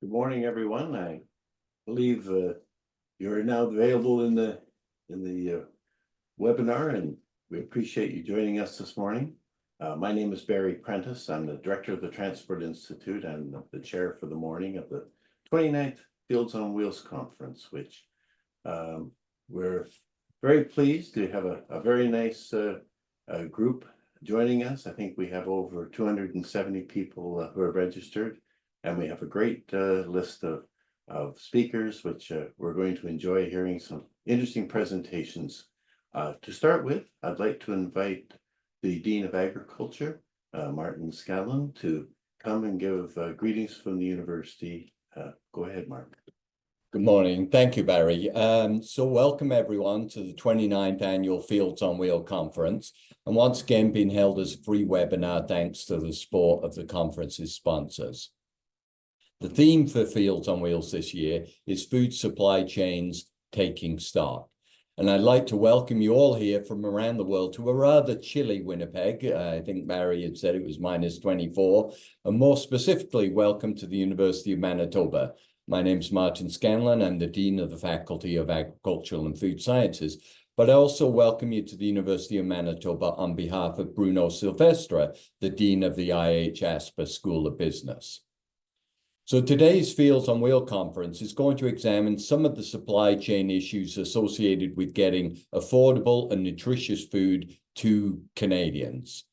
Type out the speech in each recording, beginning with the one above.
Good morning, everyone. I believe you're now available in the webinar, and we appreciate you joining us this morning. My name is Barry Prentice. I'm the director of the Transport Institute and the chair for the morning of the 29th Fields on Wheels Conference, which we're very pleased to have a very nice group joining us. I think we have over 270 people who are registered. And we have a great list of speakers, which we're going to enjoy hearing some interesting presentations. To start with, I'd like to invite the Dean of Agriculture, Martin Scanlon, to come and give greetings from the university. Go ahead, Mark. Good morning. Thank you, Barry. So welcome everyone to the 29th Annual Fields on Wheel Conference. And once again, being held as a free webinar, thanks to the support of the conference's sponsors. The theme for Fields on Wheels this year is food supply chains taking stock. And I'd like to welcome you all here from around the world to a rather chilly Winnipeg. I think Barry had said it was -24. And more specifically, welcome to the University of Manitoba. My name's Martin Scanlon. I'm the Dean of the Faculty of Agricultural and Food Sciences. But I also welcome you to the University of Manitoba on behalf of Bruno Silvestre, the Dean of the IH Asper School of Business. So today's Fields on Wheel conference is going to examine some of the supply chain issues associated with getting affordable and nutritious food to Canadians.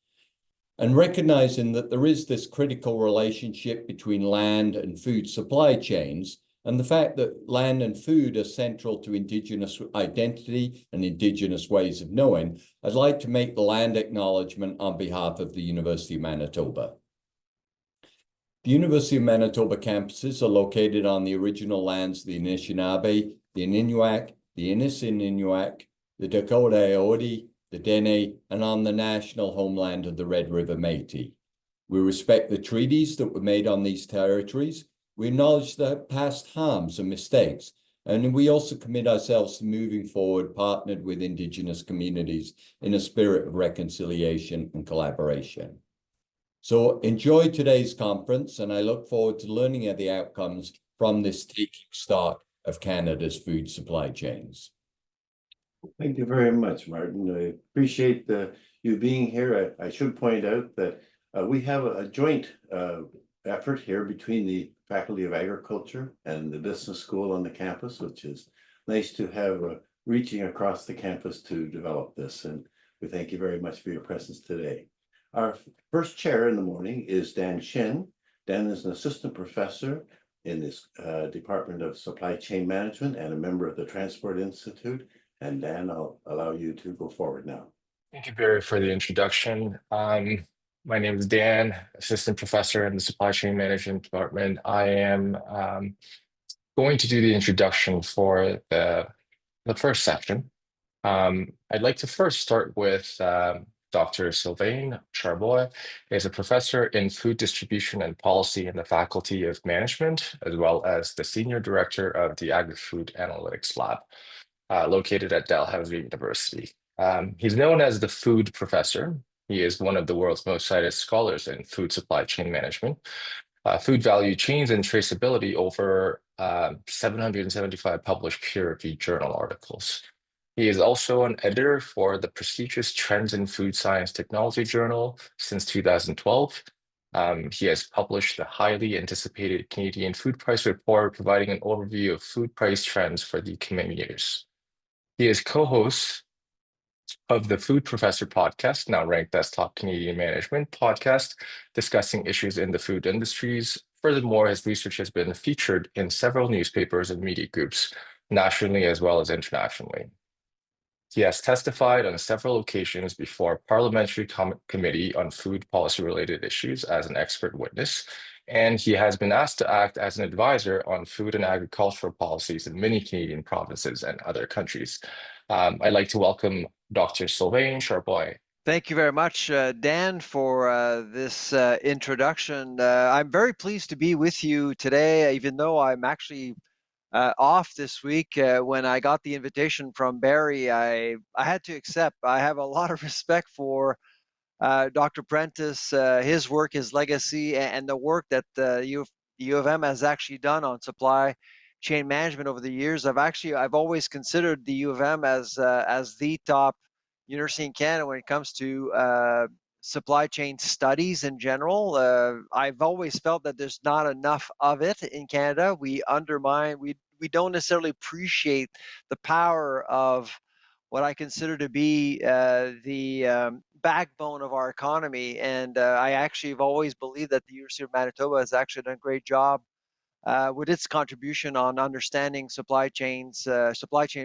And recognizing that there is this critical relationship between land and food supply chains, and the fact that land and food are central to Indigenous identity and Indigenous ways of knowing, I'd like to make the land acknowledgement on behalf of the University of Manitoba. The University of Manitoba campuses are located on the original lands of the Anishinaabe, the Inuit, the Inuit, the Dakota Aiodi, the Dene, and on the national homeland of the Red River Métis. We respect the treaties that were made on these territories. We acknowledge their past harms and mistakes, and we also commit ourselves to moving forward, partnered with Indigenous communities in a spirit of reconciliation and collaboration. So enjoy today's conference, and I look forward to learning of the outcomes from this taking stock of Canada's food supply chains. Thank you very much, Martin. I appreciate you being here. I should point out that we have a joint effort here between the Faculty of Agriculture and the Business School on the campus, which is nice to have reaching across the campus to develop this. And we thank you very much for your presence today. Our first chair in the morning is Dan Shin. Dan is an assistant professor in this Department of Supply Chain Management and a member of the Transport Institute. And Dan, I'll allow you to go forward now. Thank you, Barry, for the introduction. My name is Dan, assistant professor in the Supply Chain Management Department. I am going to do the introduction for the first section. I'd like to first start with Dr. Sylvain Charlebois is a professor in food distribution and policy in the Faculty of Management, as well as the senior director of the Agri-Food Analytics Lab, located at Dalhousie University. He's known as the food professor. He is one of the world's most cited scholars in food supply chain management, food value chains and traceability, over 775 published peer-reviewed journal articles. He is also an editor for the prestigious Trends in Food Science Technology Journal since 2012. He has published the highly anticipated Canadian Food Price Report, providing an overview of food price trends for the coming years. He is co-host of the Food Professor podcast, now ranked as top Canadian management podcast, discussing issues in the food industries. Furthermore, his research has been featured in several newspapers and media groups, nationally as well as internationally. He has testified on several occasions before a parliamentary committee on food policy-related issues as an expert witness, and he has been asked to act as an advisor on food and agricultural policies in many Canadian provinces and other countries. I'd like to welcome Dr. Sylvain Charlebois. Thank you very much, Dan, for this introduction. I'm very pleased to be with you today, even though I'm actually off this week. When I got the invitation from Barry, I had to accept. I have a lot of respect for Dr. Prentice, his work, his legacy, and the work that the U of M has actually done on supply chain management over the years. I've always considered the U of M as the top university in Canada when it comes to supply chain studies in general. I've always felt that there's not enough of it in Canada. We don't necessarily appreciate the power of what I consider to be the backbone of our economy. And I actually have always believed that the University of Manitoba has actually done a great job with its contribution on understanding supply chain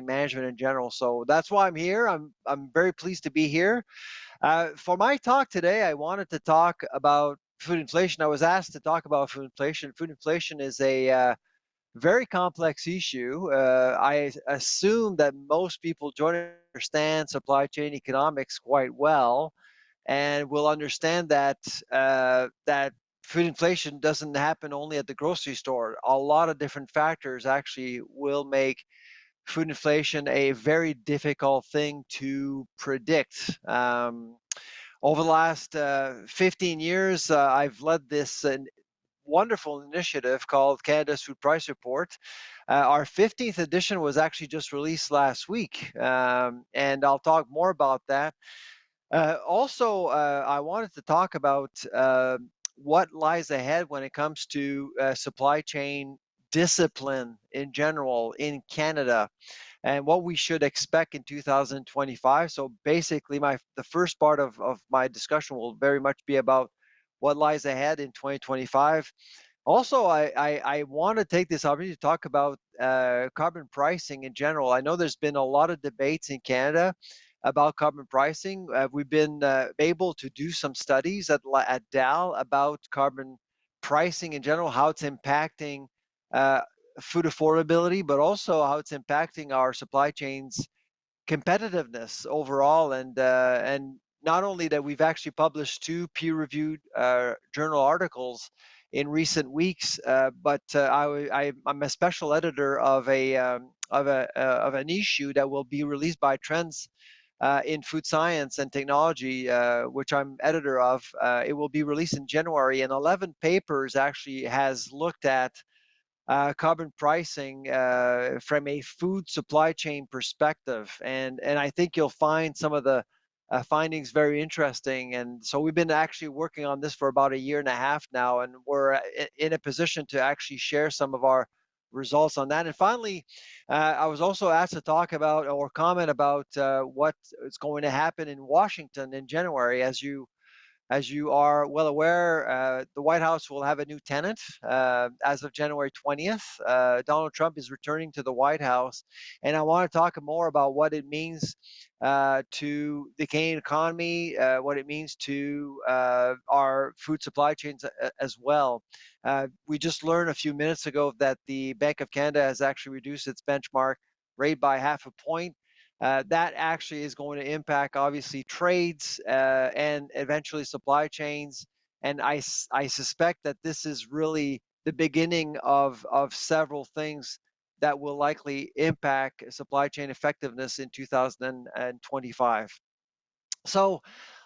management in general. So that's why I'm here. I'm very pleased to be here. For my talk today, I wanted to talk about food inflation. I was asked to talk about food inflation. Food inflation is a very complex issue. I assume that most people don't understand supply chain economics quite well, and will understand that that food inflation doesn't happen only at the grocery store. A lot of different factors actually will make food inflation a very difficult thing to predict. Over the last 15 years, I've led this wonderful initiative called Canada's Food Price Report. Our 15th edition was actually just released last week, and I'll talk more about that. Also, I wanted to talk about what lies ahead when it comes to supply chain discipline in general in Canada, and what we should expect in 2025. So basically, the first part of my discussion will very much be about what lies ahead in 2025. Also, I want to take this opportunity to talk about carbon pricing in general. I know there's been a lot of debates in Canada about carbon pricing. We've been able to do some studies at DAL about carbon pricing in general, how it's impacting food affordability, but also how it's impacting our supply chains competitiveness overall. And not only that, we've actually published 2 peer-reviewed journal articles in recent weeks, but I'm a special editor of an issue that will be released by Trends in Food Science and Technology, which I'm editor of. It will be released in January, and 11 papers actually has looked at carbon pricing from a food supply chain perspective, and I think you'll find some of the findings very interesting. And so we've been actually working on this for about 1.5 years now, and we're in a position to actually share some of our results on that. And finally, I was also asked to talk about or comment about what is going to happen in Washington in January. As you are well aware, the White House will have a new tenant as of January 20th. Donald Trump is returning to the White House, and I want to talk more about what it means to the Canadian economy, what it means to our food supply chains as well. We just learned a few minutes ago that the Bank of Canada has actually reduced its benchmark rate by 0.5 point. That actually is going to impact, obviously, trades and eventually supply chains. And I suspect that this is really the beginning of several things that will likely impact supply chain effectiveness in 2025. So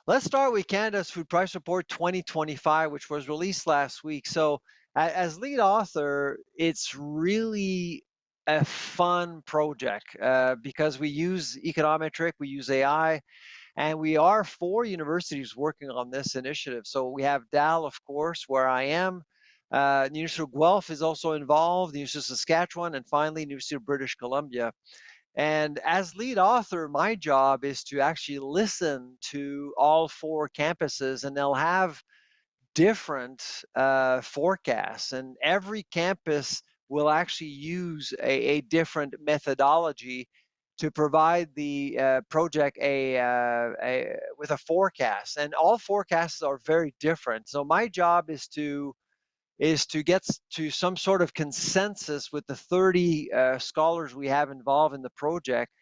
let's start with Canada's Food Price Report 2025, which was released last week. So as lead author, it's really a fun project because we use econometric, we use AI, and we are 4 universities working on this initiative. So we have DAL, of course, where I am. The University of Guelph is also involved, the University of Saskatchewan, and finally, the University of British Columbia. And as lead author, my job is to actually listen to all 4 campuses, and they'll have different forecasts, and every campus will actually use a different methodology to provide the project with a forecast, and all forecasts are very different. So my job is to get to some sort of consensus with the 30 scholars we have involved in the project,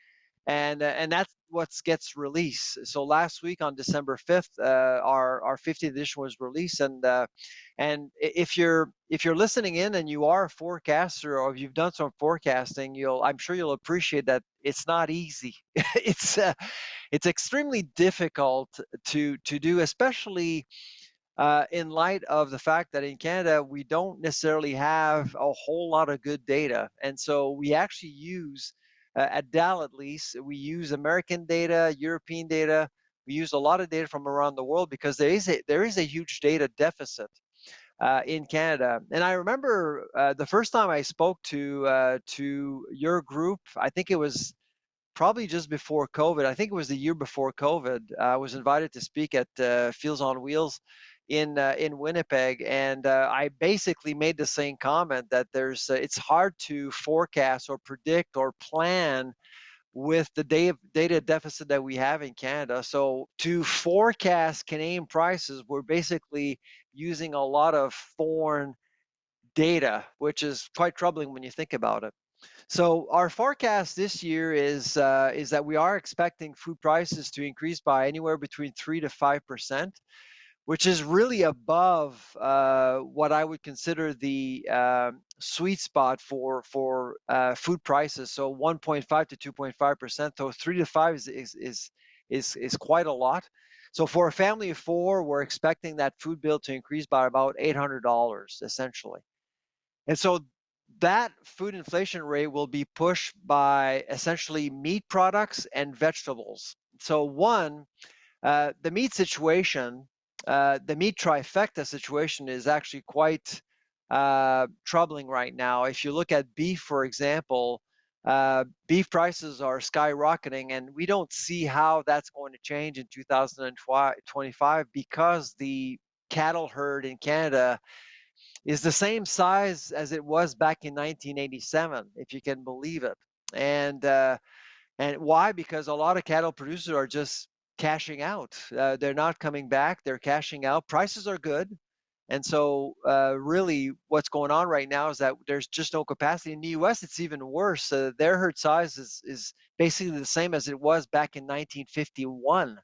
and that's what gets released. So last week on December 5th, our 50th edition was released, and if you're listening in and you are a forecaster or if you've done some forecasting, I'm sure you'll appreciate that it's not easy. It's extremely difficult to do, especially in light of the fact that in Canada, we don't necessarily have a whole lot of good data. And so we actually use, at Dal at least, we use American data, European data. We use a lot of data from around the world because there is a huge data deficit in Canada. And I remember the first time I spoke to your group, I think it was probably just before COVID. I think it was the year before COVID. I was invited to speak at Fields on Wheels in Winnipeg, and I basically made the same comment that it's hard to forecast or predict or plan with the data deficit that we have in Canada. So to forecast Canadian prices, we're basically using a lot of foreign data, which is quite troubling when you think about it. So our forecast this year is that we are expecting food prices to increase by anywhere between 3 to 5%, which is really above what I would consider the sweet spot for food prices. So 1.5 to 2.5%. So 3 to 5 is quite a lot. So for a family of four, we're expecting that food bill to increase by about $800 essentially. And so that food inflation rate will be pushed by essentially meat products and vegetables. So the meat situation, the meat trifecta situation is actually quite troubling right now. If you look at beef, for example, beef prices are skyrocketing, and we don't see how that's going to change in 2025 because the cattle herd in Canada is the same size as it was back in 1987, if you can believe it. And why? Because a lot of cattle producers are just cashing out. They're not coming back. They're cashing out. Prices are good. And so really what's going on right now is that there's just no capacity. In the US, it's even worse. Their herd size is basically the same as it was back in 1951.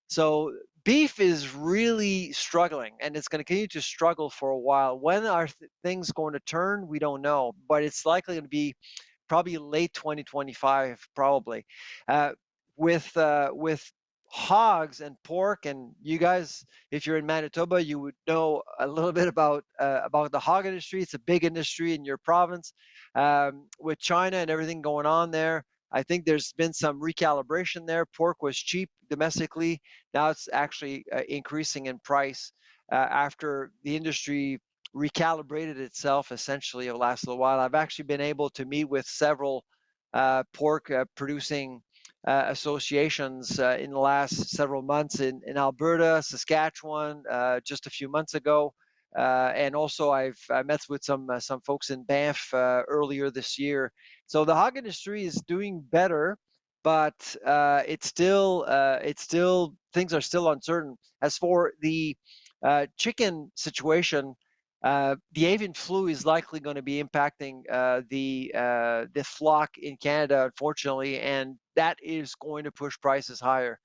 So beef is really struggling, and it's going to continue to struggle for a while. When are things going to turn? We don't know, but it's likely going to be probably late 2025, probably. With hogs and pork, and you guys, if you're in Manitoba, you would know a little bit about the hog industry. It's a big industry in your province. With China and everything going on there, I think there's been some recalibration there. Pork was cheap domestically. Now it's actually increasing in price after the industry recalibrated itself essentially over the last little while. I've actually been able to meet with several pork producing associations in the last several months in Alberta, Saskatchewan, just a few months ago. And also I met with some folks in Banff earlier this year. So the hog industry is doing better, but it's still things are still uncertain. As for the chicken situation, the avian flu is likely going to be impacting the flock in Canada, unfortunately, and that is going to push prices higher.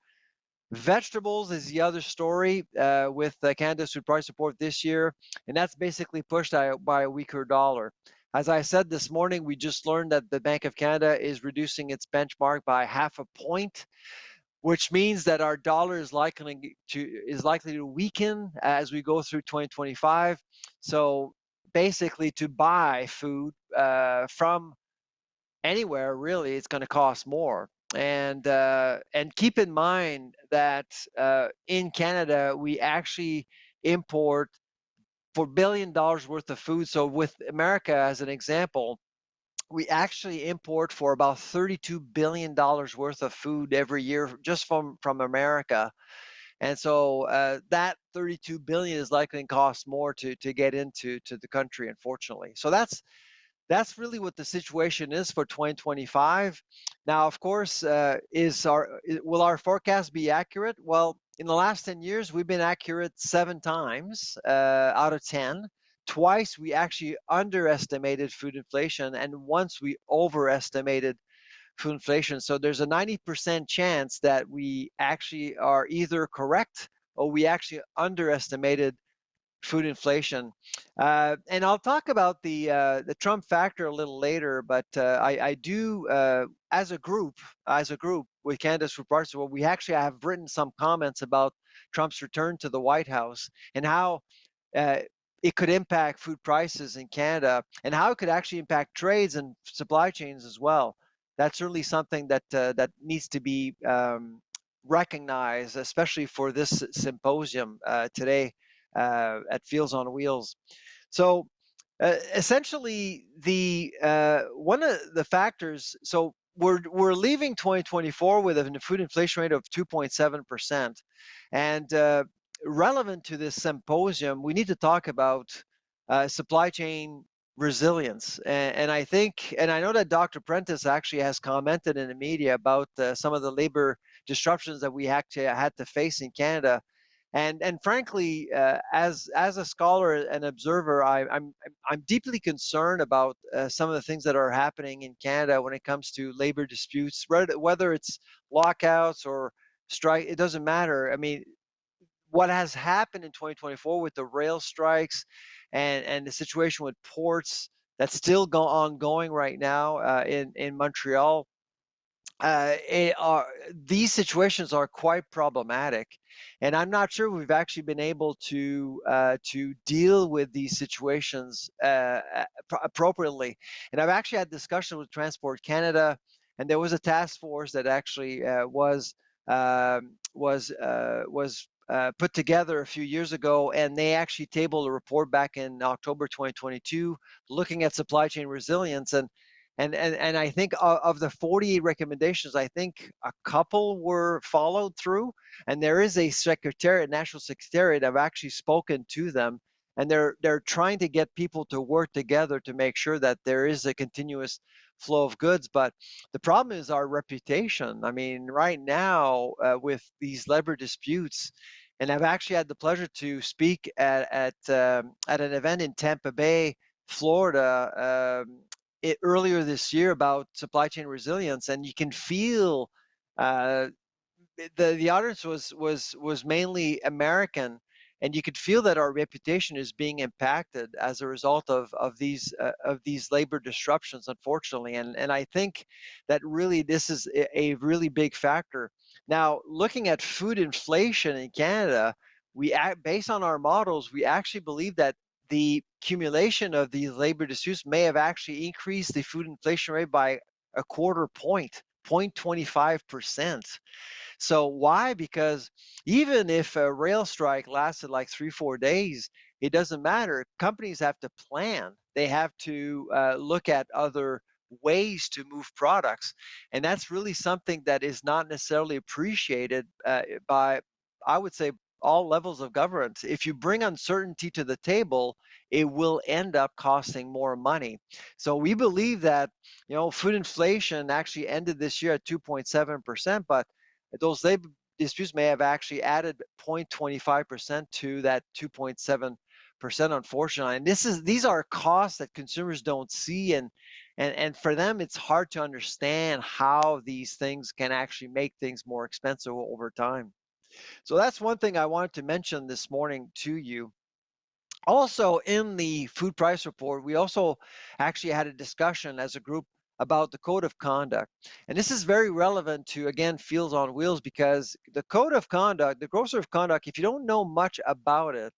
Vegetables is the other story with Canada's food price report this year, and that's basically pushed by a weaker dollar. As I said this morning, we just learned that the Bank of Canada is reducing its benchmark by 0.5 point, which means that our dollar is likely to weaken as we go through 2025. So basically, to buy food from anywhere, really, it's going to cost more. And keep in mind that in Canada, we actually import for $1 billion worth of food. So with America as an example, we actually import for about $32 billion worth of food every year just from America. And so that 32 billion is likely to cost more to get into the country, unfortunately. So that's really what the situation is for 2025. Now, of course, will our forecast be accurate? Well, in the last 10 years, we've been accurate 7 times out of 10. Twice we actually underestimated food inflation, and once we overestimated food inflation. So there's a 90% chance that we actually are either correct or we actually underestimated food inflation. And I'll talk about the Trump factor a little later, but I do, as a group with Canada's Food Price Report, we actually have written some comments about Trump's return to the White House and how it could impact food prices in Canada and how it could actually impact trades and supply chains as well. That's certainly something that that needs to be recognized, especially for this symposium today at Fields on Wheels. So essentially, the one of the factors. So we're leaving 2024 with a food inflation rate of 2.7%, and relevant to this symposium, we need to talk about supply chain resilience. And I think, and I know that Dr. Prentice actually has commented in the media about some of the labor disruptions that we actually had to face in Canada. And frankly, as a scholar and observer, I'm deeply concerned about some of the things that are happening in Canada when it comes to labor disputes, whether it's lockouts or strike. It doesn't matter. I mean, what has happened in 2024 with the rail strikes and the situation with ports that's still ongoing right now in Montreal. These situations are quite problematic, and I'm not sure we've actually been able to deal with these situations appropriately. And I've actually had discussion with Transport Canada, and there was a task force that actually was put together a few years ago, and they actually tabled a report back in October 2022 looking at supply chain resilience. And I think of the 48 recommendations, I think a couple were followed through, and there is a secretariat, national secretariat. I've actually spoken to them, and they're trying to get people to work together to make sure that there is a continuous flow of goods. But the problem is our reputation. I mean, right now with these labor disputes, and I've actually had the pleasure to speak at an event in Tampa Bay, Florida. Earlier this year about supply chain resilience, and you can feel the audience was mainly American, and you could feel that our reputation is being impacted as a result of these labor disruptions, unfortunately. And I think that really this is a really big factor. Now, looking at food inflation in Canada, based on our models, we actually believe that the accumulation of these labor disputes may have actually increased the food inflation rate by a quarter point, 0.25%. So why? Because even if a rail strike lasted like 3-4 days, it doesn't matter. Companies have to plan. They have to look at other ways to move products. And that's really something that is not necessarily appreciated by, I would say, all levels of government. If you bring uncertainty to the table, it will end up costing more money. So we believe that, food inflation actually ended this year at 2.7%, but those labor disputes may have actually added 0.25% to that 2.7%, unfortunately. And these are costs that consumers don't see, and for them it's hard to understand how these things can actually make things more expensive over time. So that's one thing I wanted to mention this morning to you. Also, in the food price report, we also actually had a discussion as a group about the code of conduct. And this is very relevant to, again, Fields on Wheels, because the code of conduct, the grocer of conduct, if you don't know much about it,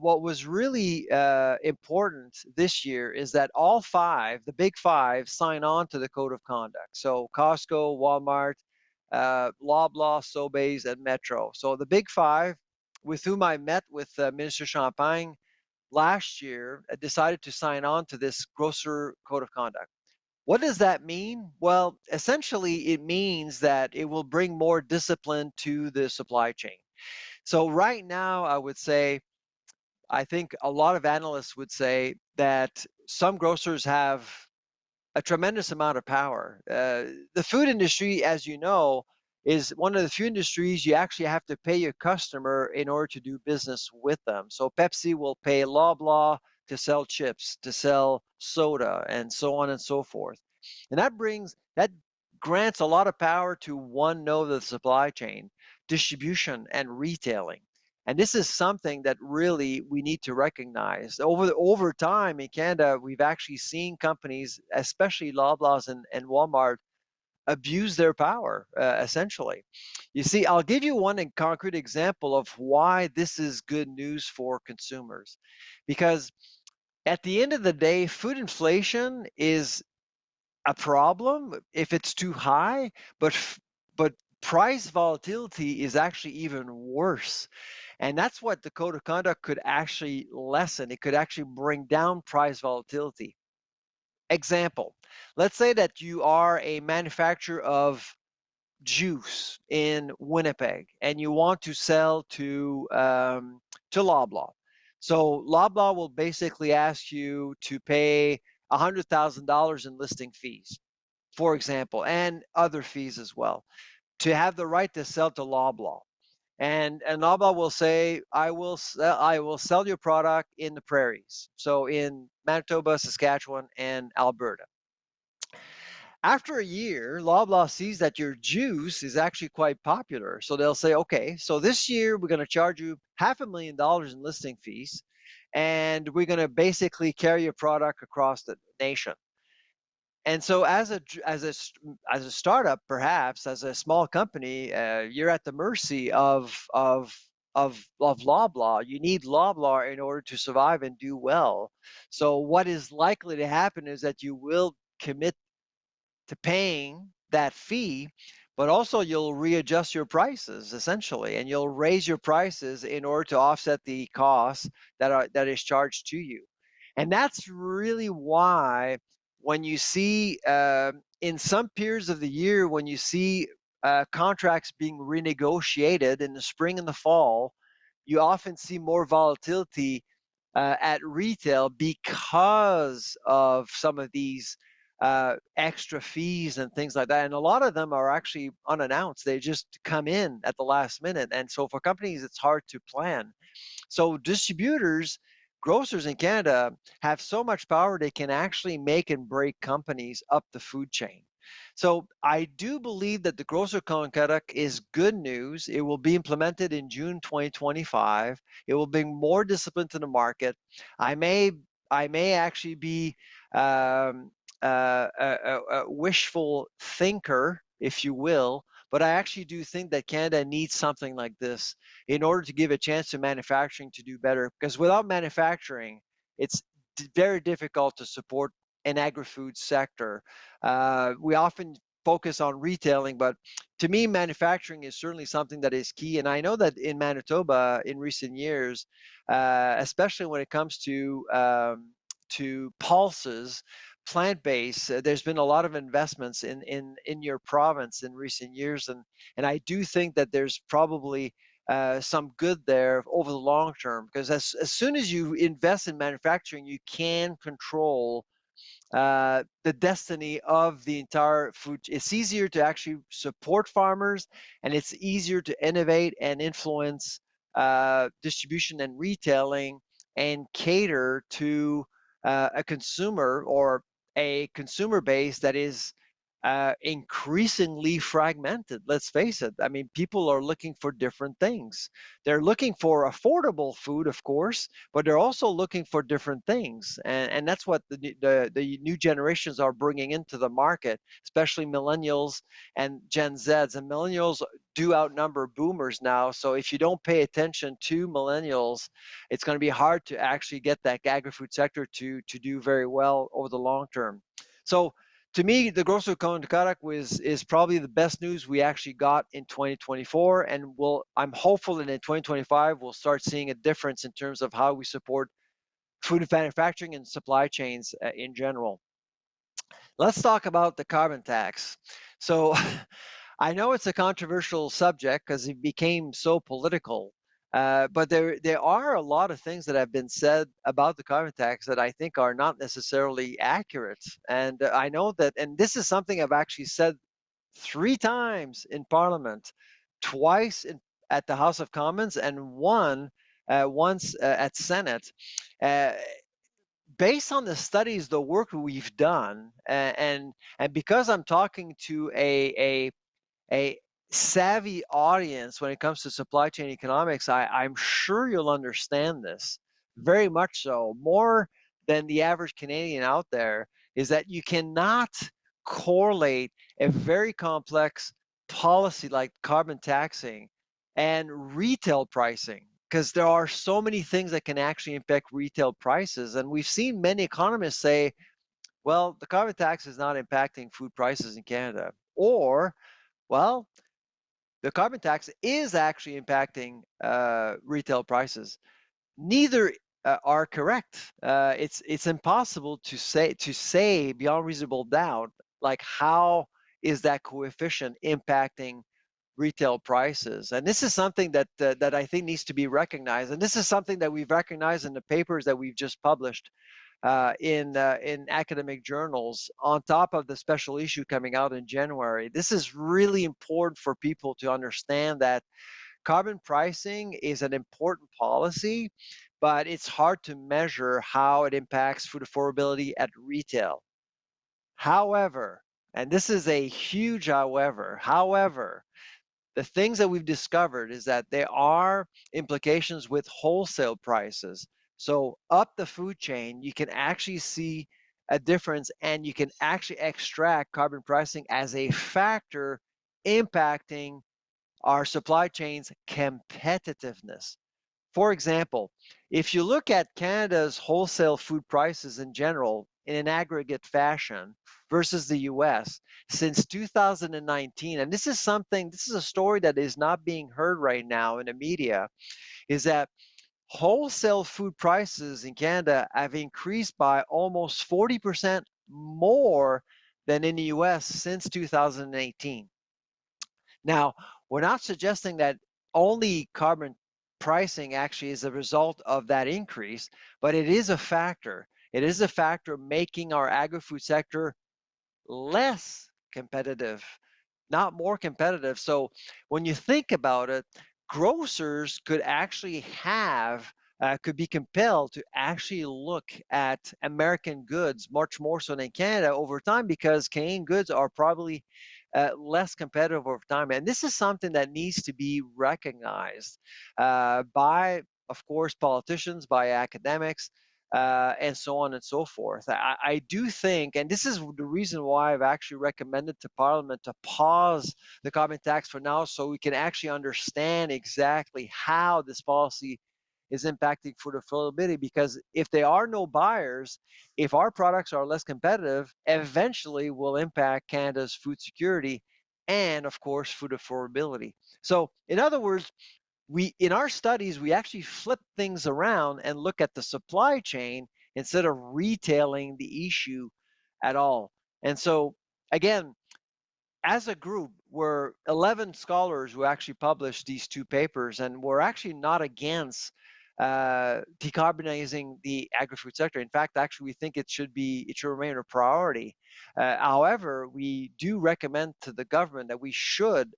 what was really important this year is that all five, the big five, sign on to the code of conduct. So Costco, Walmart, Loblaw, Sobeys, and Metro. So the big five, with whom I met with Minister Champagne last year, decided to sign on to this grocer code of conduct. What does that mean? Well, essentially, it means that it will bring more discipline to the supply chain. So right now, I think a lot of analysts would say that some grocers have a tremendous amount of power. The food industry, as you know, is one of the few industries you actually have to pay your customer in order to do business with them. So Pepsi will pay Loblaw to sell chips, to sell soda, and so on and so forth. And that grants a lot of power to one node of the supply chain, distribution and retailing. And this is something that really we need to recognize. Over time in Canada, we've actually seen companies, especially Loblaws and Walmart, abuse their power, essentially. You see, I'll give you one concrete example of why this is good news for consumers. Because at the end of the day, food inflation is a problem if it's too high, but price volatility is actually even worse. And that's what the code of conduct could actually lessen. It could actually bring down price volatility. Example, let's say that you are a manufacturer of juice in Winnipeg and you want to sell to Loblaw. So Loblaw will basically ask you to pay $100,000 in listing fees, for example, and other fees as well, to have the right to sell to Loblaw. And Loblaw will say, I will sell your product in the prairies, so in Manitoba, Saskatchewan, and Alberta. After a year, Loblaw sees that your juice is actually quite popular. So they'll say, okay, so this year we're going to charge you $500,000 in listing fees, and we're going to basically carry your product across the nation. And so as a startup, perhaps as a small company, you're at the mercy of Loblaw. You need Loblaw in order to survive and do well. So what is likely to happen is that you will commit to paying that fee, but also you'll readjust your prices essentially, and you'll raise your prices in order to offset the costs that is charged to you. And that's really why when you see in some periods of the year, when you see contracts being renegotiated in the spring and the fall, you often see more volatility at retail because of some of these extra fees and things like that. And a lot of them are actually unannounced. They just come in at the last minute. And so for companies, it's hard to plan. So distributors, grocers in Canada have so much power, they can actually make and break companies up the food chain. So I do believe that the grocer code of conduct is good news. It will be implemented in June 2025. It will bring more discipline to the market. I may actually be a wishful thinker, if you will, but I actually do think that Canada needs something like this in order to give a chance to manufacturing to do better. Because without manufacturing, it's very difficult to support an agri-food sector. We often focus on retailing, but to me, manufacturing is certainly something that is key. And I know that in Manitoba in recent years, especially when it comes to pulses, plant-based, there's been a lot of investments in your province in recent years, and I do think that there's probably some good there over the long term, because as soon as you invest in manufacturing, you can control the destiny of the entire food. It's easier to actually support farmers, and it's easier to innovate and influence distribution and retailing and cater to a consumer or a consumer base that is increasingly fragmented. Let's face it. I mean, people are looking for different things. They're looking for affordable food, of course, but they're also looking for different things. And that's what the new generations are bringing into the market, especially millennials and Gen Zs. And millennials do outnumber boomers now. So if you don't pay attention to millennials, it's going to be hard to actually get that agri-food sector to do very well over the long term. So to me, the grocery code of conduct is probably the best news we actually got in 2024, and I'm hopeful that in 2025 we'll start seeing a difference in terms of how we support food manufacturing and supply chains in general. Let's talk about the carbon tax. So I know it's a controversial subject because it became so political. But there are a lot of things that have been said about the carbon tax that I think are not necessarily accurate. And I know that, and this is something I've actually said 3 times in Parliament, twice at the House of Commons, and once at Senate. Based on the studies, the work we've done, and because I'm talking to a savvy audience when it comes to supply chain economics, I'm sure you'll understand this very much so, more than the average Canadian out there, is that you cannot correlate a very complex policy like carbon taxing and retail pricing, because there are so many things that can actually impact retail prices. And we've seen many economists say, well, the carbon tax is not impacting food prices in Canada. Or, well, the carbon tax is actually impacting retail prices. Neither are correct. It's impossible to say beyond reasonable doubt, like, how is that coefficient impacting retail prices? And this is something that I think needs to be recognized. And this is something that we've recognized in the papers that we've just published in academic journals, on top of the special issue coming out in January. This is really important for people to understand that carbon pricing is an important policy, but it's hard to measure how it impacts food affordability at retail. However, and this is a huge however, the things that we've discovered is that there are implications with wholesale prices. So up the food chain, you can actually see a difference, and you can actually extract carbon pricing as a factor impacting our supply chain's competitiveness. For example, if you look at Canada's wholesale food prices in general in an aggregate fashion versus the US since 2019, and this is a story that is not being heard right now in the media, is that wholesale food prices in Canada have increased by almost 40% more than in the US since 2018. Now, we're not suggesting that only carbon pricing actually is a result of that increase, but it is a factor. It is a factor making our agri-food sector less competitive, not more competitive. So when you think about it, grocers could actually could be compelled to actually look at American goods much more so than Canada over time, because Canadian goods are probably less competitive over time. And this is something that needs to be recognized by, of course, politicians, by academics, and so on and so forth. I do think, and this is the reason why I've actually recommended to Parliament to pause the carbon tax for now, so we can actually understand exactly how this policy is impacting food affordability. Because if there are no buyers, if our products are less competitive, eventually will impact Canada's food security and, of course, food affordability. So in other words, in our studies, we actually flip things around and look at the supply chain instead of retailing the issue at all. And so again, as a group, we're 11 scholars who actually published these two papers, and we're actually not against decarbonizing the agri-food sector. In fact, actually, we think it should remain a priority. However, we do recommend to the government that we should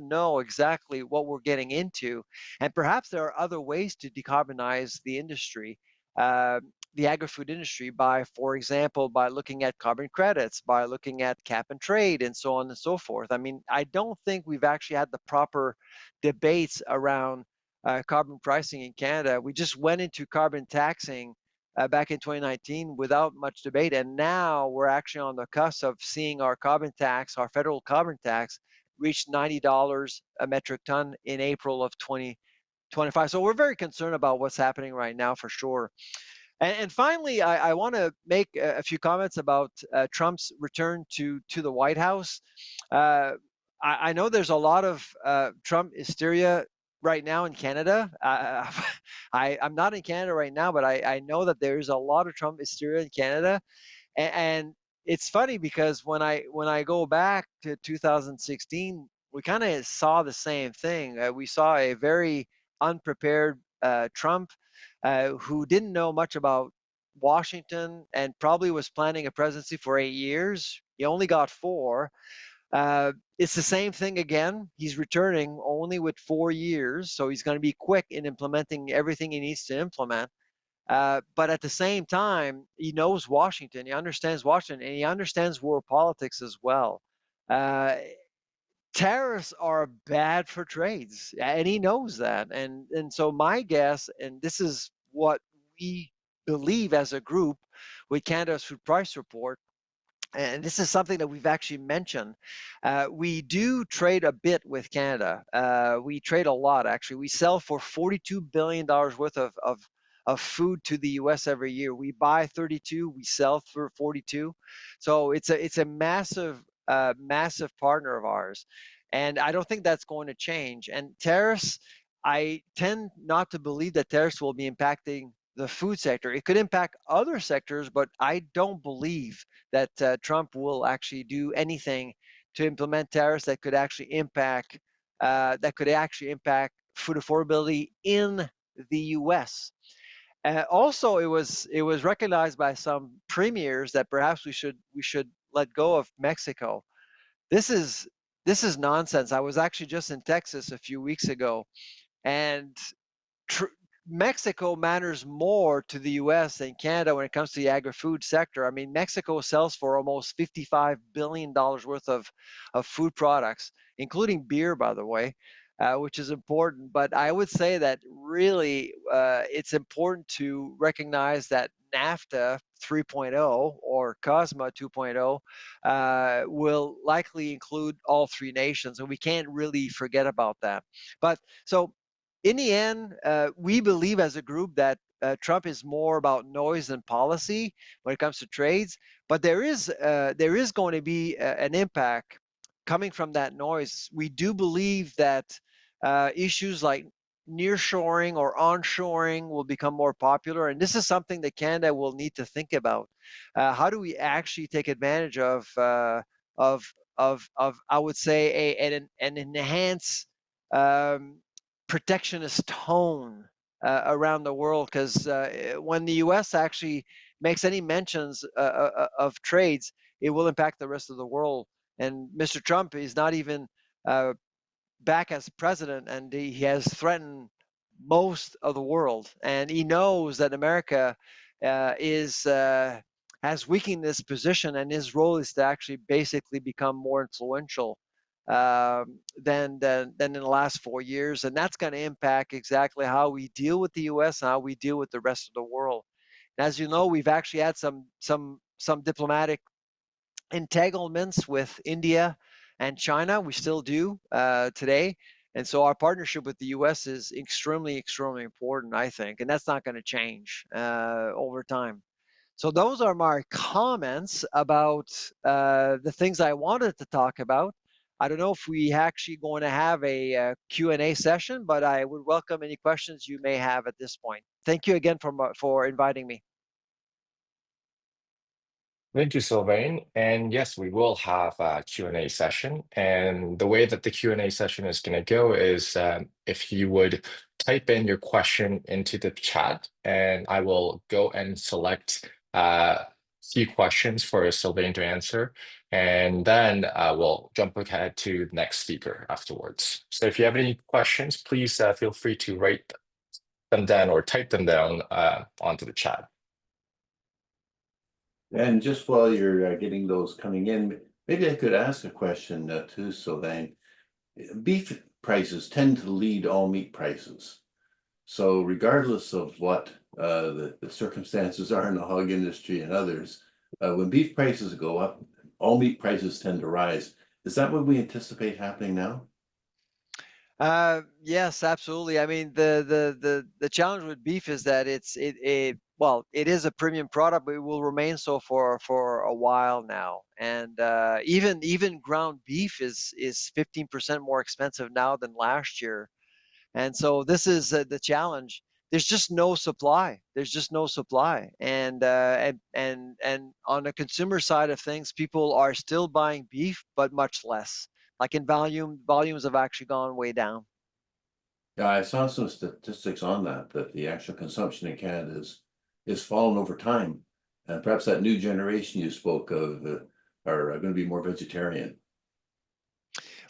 know exactly what we're getting into, and perhaps there are other ways to decarbonize the industry. The agri-food industry by, for example, by looking at carbon credits, by looking at cap and trade, and so on and so forth. I mean, I don't think we've actually had the proper debates around carbon pricing in Canada. We just went into carbon taxing back in 2019 without much debate, and now we're actually on the cusp of seeing our carbon tax, our federal carbon tax, reach $90 a metric ton in April of 2025. So we're very concerned about what's happening right now, for sure. And finally, I want to make a few comments about Trump's return to the White House. I know there's a lot of Trump hysteria right now in Canada. I'm not in Canada right now, but I know that there's a lot of Trump hysteria in Canada. And it's funny because when I go back to 2016, we kind of saw the same thing. We saw a very unprepared Trump who didn't know much about Washington and probably was planning a presidency for 8 years. He only got 4. It's the same thing again. He's returning only with 4 years, so he's going to be quick in implementing everything he needs to implement. But at the same time, he knows Washington, he understands Washington, and he understands world politics as well. tariffs are bad for trades, and he knows that. And so my guess, and this is what we believe as a group with Canada's food price report, and this is something that we've actually mentioned. We do trade a bit with Canada. We trade a lot, actually. We sell for $42 billion worth of food to the US every year. We buy 32, we sell for 42. So it's a massive, massive partner of ours. And I don't think that's going to change. And tariffs, I tend not to believe that tariffs will be impacting the food sector. It could impact other sectors, but I don't believe that Trump will actually do anything to implement tariffs that could actually impact food affordability in the U.S. Also, it was recognized by some premiers that perhaps we should let go of Mexico. This is nonsense. I was actually just in Texas a few weeks ago, and Mexico matters more to the US than Canada when it comes to the agri-food sector. I mean, Mexico sells for almost $55 billion worth of food products, including beer, by the way, which is important. But I would say that really it's important to recognize that NAFTA 3.0 or COSMA 2.0 will likely include all three nations, and we can't really forget about that. But so in the end, we believe as a group that Trump is more about noise than policy when it comes to trades. But there is going to be an impact coming from that noise. We do believe that issues like nearshoring or onshoring will become more popular, and this is something that Canada will need to think about. How do we actually take advantage of I would say an enhanced protectionist tone around the world, because when the U.S. actually makes any mentions of trades, it will impact the rest of the world. And Mr. Trump is not even back as president, and he has threatened most of the world. And he knows that America has weakened this position, and his role is to actually basically become more influential than in the last 4 years, and that's going to impact exactly how we deal with the U.S. and how we deal with the rest of the world. And as you know, we've actually had some diplomatic entanglements with India and China. We still do today, and so our partnership with the U.S. is extremely important, I think, and that's not going to change over time. So those are my comments about the things I wanted to talk about. I don't know if we actually going to have a Q&A session, but I would welcome any questions you may have at this point. Thank you again for inviting me. Thank you, Sylvain. And yes, we will have a Q&A session. And the way that the Q&A session is going to go is if you would type in your question into the chat, and I will go and select a few questions for Sylvain to answer. And then we'll jump ahead to the next speaker afterwards. So if you have any questions, please feel free to write them down or type them down onto the chat. And just while you're getting those coming in, maybe I could ask a question too, Sylvain. Beef prices tend to lead all meat prices. So regardless of what the circumstances are in the hog industry and others, when beef prices go up, all meat prices tend to rise. Is that what we anticipate happening now? Yes, absolutely. I mean, the challenge with beef is that it is a premium product, but it will remain so for a while now. And even ground beef is 15% more expensive now than last year. And so this is the challenge. There's just no supply. There's just no supply. And on the consumer side of things, people are still buying beef, but much less. Like in volumes have actually gone way down. Yeah, I saw some statistics on that the actual consumption in Canada is fallen over time. And perhaps that new generation you spoke of are going to be more vegetarian.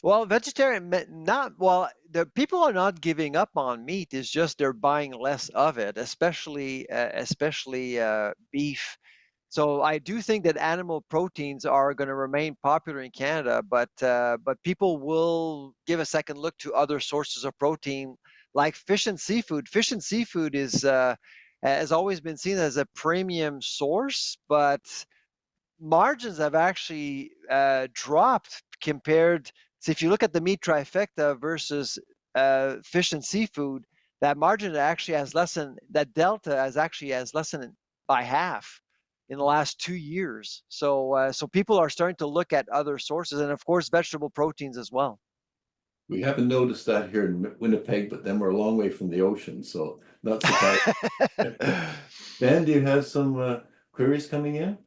Well, vegetarian, the people are not giving up on meat. It's just they're buying less of it, especially beef. So I do think that animal proteins are going to remain popular in Canada, but people will give a second look to other sources of protein like fish and seafood. Fish and seafood is has always been seen as a premium source, but margins have actually dropped compared. So if you look at the meat trifecta versus fish and seafood, that margin actually has lessened. That delta has lessened by half in the last 2 years. So so people are starting to look at other sources, and of course vegetable proteins as well. We haven't noticed that here in Winnipeg, but then we're a long way from the ocean, so not surprised. Ben, do you have some queries coming in?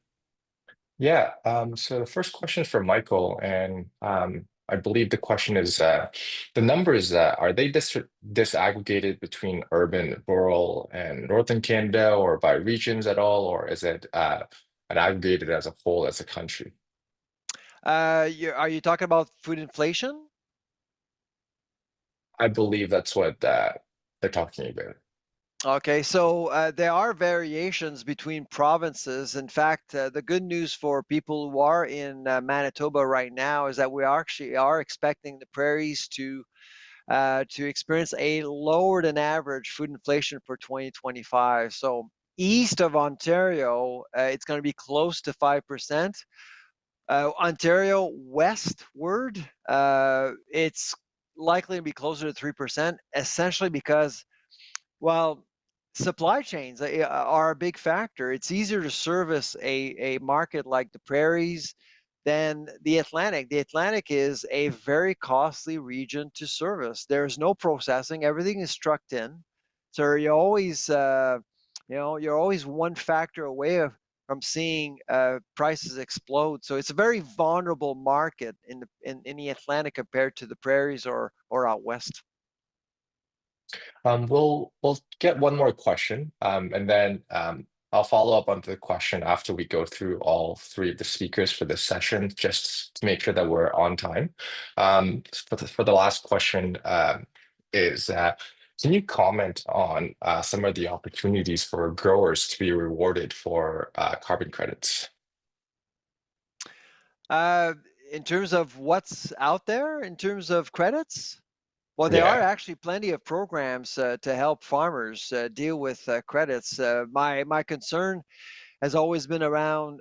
Yeah, so the first question is for Michael, and I believe the question is the numbers, are they disaggregated between urban, rural, and northern Canada, or by regions at all, or is it aggregated as a whole as a country? Are you talking about food inflation? I believe that's what they're talking about. Okay, so there are variations between provinces. In fact, the good news for people who are in Manitoba right now is that we actually are expecting the prairies to experience a lower than average food inflation for 2025. So east of Ontario, it's going to be close to 5%. Ontario westward, it's likely to be closer to 3%, essentially because, well, supply chains are a big factor. It's easier to service a market like the prairies than the Atlantic. The Atlantic is a very costly region to service. There's no processing. Everything is trucked in. So you're always one factor away from seeing prices explode. So it's a very vulnerable market in the Atlantic compared to the prairies or out west. We'll get one more question, and then I'll follow up on the question after we go through all three of the speakers for this session, just to make sure that we're on time. For the last question, is can you comment on some of the opportunities for growers to be rewarded for carbon credits? In terms of what's out there, in terms of credits? Well, there are Yeah. actually plenty of programs to help farmers deal with credits. My concern has always been around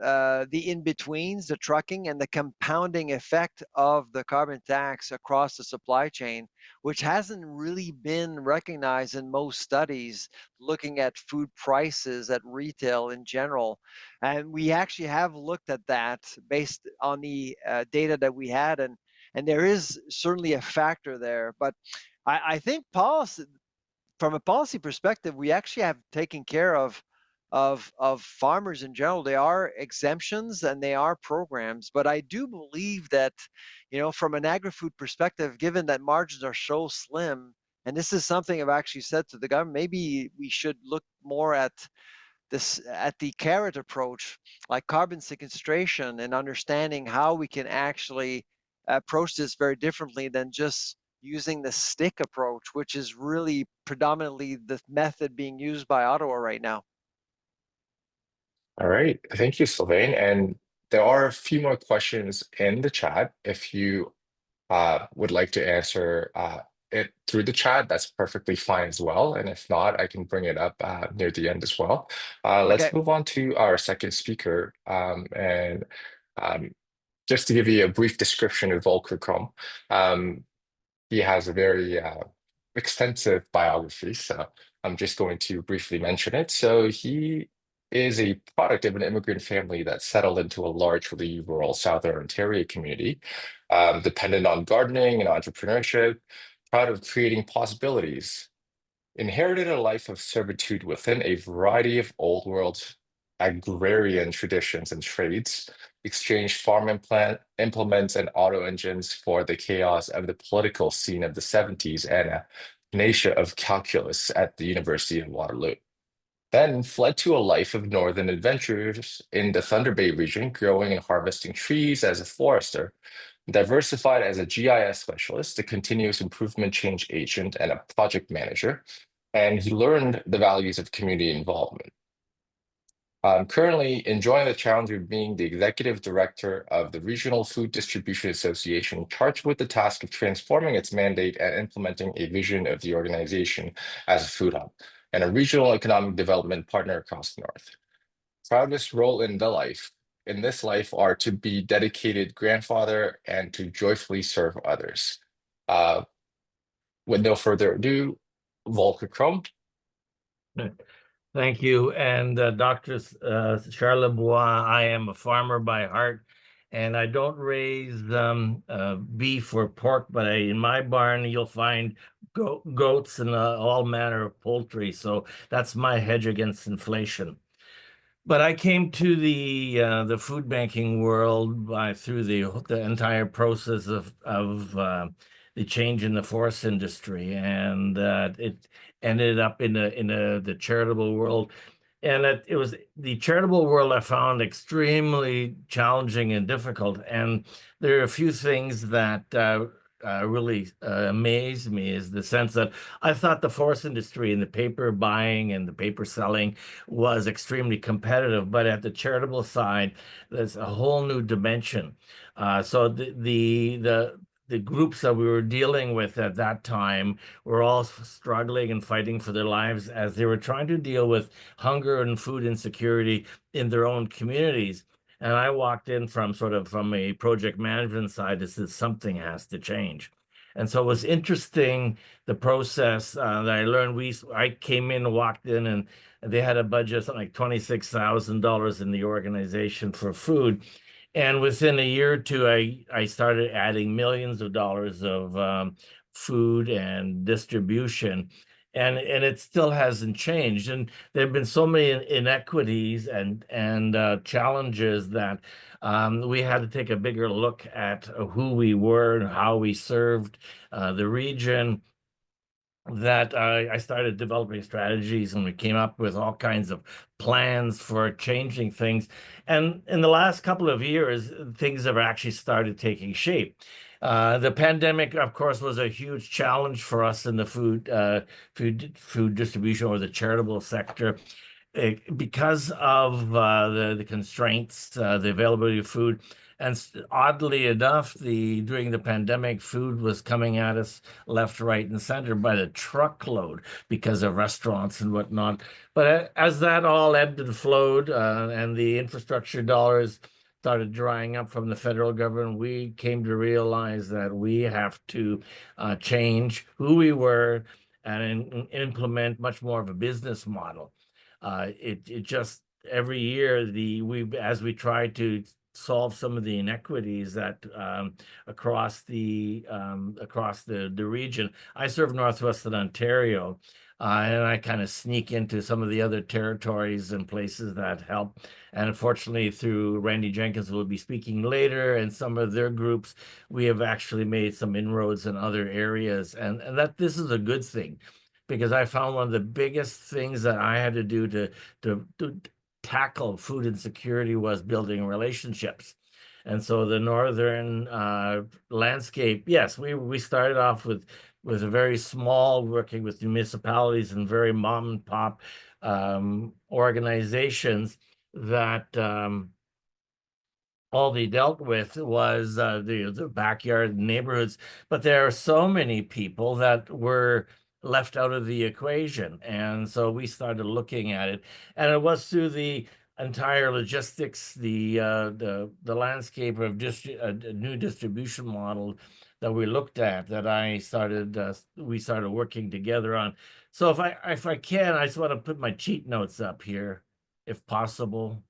the in-betweens, the trucking, and the compounding effect of the carbon tax across the supply chain, which hasn't really been recognized in most studies looking at food prices at retail in general. And we actually have looked at that based on the data that we had, and there is certainly a factor there. But I think policy, from a policy perspective, we actually have taken care of farmers in general. There are exemptions and they are programs, but I do believe that, from an agri-food perspective, given that margins are so slim, and this is something I've actually said to the government, maybe we should look more at the carrot approach, like carbon sequestration, and understanding how we can actually approach this very differently than just using the stick approach, which is really predominantly the method being used by Ottawa right now. All right. Thank you, Sylvain. And there are a few more questions in the chat. If you would like to answer it through the chat, that's perfectly fine as well. And if not, I can bring it up near the end as well. Okay. Let's move on to our second speaker. And just to give you a brief description of Volker Kromm, he has a very extensive biography, so I'm just going to briefly mention it. So he is a product of an immigrant family that settled into a largely rural Southern Ontario community, dependent on gardening and entrepreneurship, proud of creating possibilities, inherited a life of servitude within a variety of old world agrarian traditions and trades, exchanged farm implements and auto engines for the chaos of the political scene of the 70s and a panacea of calculus at the University of Waterloo. Then fled to a life of northern adventures in the Thunder Bay region, growing and harvesting trees as a forester, diversified as a GIS specialist, a continuous improvement change agent, and a project manager, and he learned the values of community involvement. I'm currently enjoying the challenge of being the executive director of the Regional Food Distribution Association, charged with the task of transforming its mandate and implementing a vision of the organization as a food hub and a regional economic development partner across the North. Proudest role in this life are to be dedicated grandfather and to joyfully serve others. Uh, with no further ado, Volker Kromm. Thank you. And Dr. Charlebois, I am a farmer by heart, and I don't raise beef or pork, but in my barn you'll find goats and all manner of poultry. So that's my hedge against inflation. But I came to the food banking world through the entire process of the change in the forest industry, and it ended up in the charitable world. And it was the charitable world I found extremely challenging and difficult. And there are a few things that really amazed me, is the sense that I thought the forest industry and the paper buying and the paper selling was extremely competitive, but at the charitable side, there's a whole new dimension. So the groups that we were dealing with at that time were all struggling and fighting for their lives as they were trying to deal with hunger and food insecurity in their own communities. And I walked in from a project management side that said something has to change. And so it was interesting, the process that I learned. I came in, walked in, and they had a budget of something like $26,000 in the organization for food. And within a year or two, I started adding millions of dollars of food and distribution. And it still hasn't changed. And there have been so many inequities and challenges that we had to take a bigger look at who we were and how we served the region, that I started developing strategies, and we came up with all kinds of plans for changing things. And in the last couple of years, things have actually started taking shape. The pandemic, of course, was a huge challenge for us in the food distribution or the charitable sector. Because of the constraints, the availability of food. And oddly enough, during the pandemic, food was coming at us left, right, and center by the truckload because of restaurants and whatnot. But as that all ebbed and flowed, and the infrastructure dollars started drying up from the federal government, we came to realize that we have to change who we were and implement much more of a business model. It just every year as we try to solve some of the inequities that across the region. I serve Northwestern Ontario, and I kind of sneak into some of the other territories and places that help. And unfortunately, through Randy Jenkins, who will be speaking later, and some of their groups, we have actually made some inroads in other areas, and that this is a good thing, because I found one of the biggest things that I had to do to tackle food insecurity was building relationships. And so the northern landscape, yes, we started off with a very small, working with municipalities and very mom and pop organizations that all they dealt with was the backyard neighborhoods. But there are so many people that were left out of the equation. And so we started looking at it. And it was through the entire logistics, the landscape of a new distribution model that we looked at, that we started working together on. So if I can, I just want to put my cheat notes up here, if possible.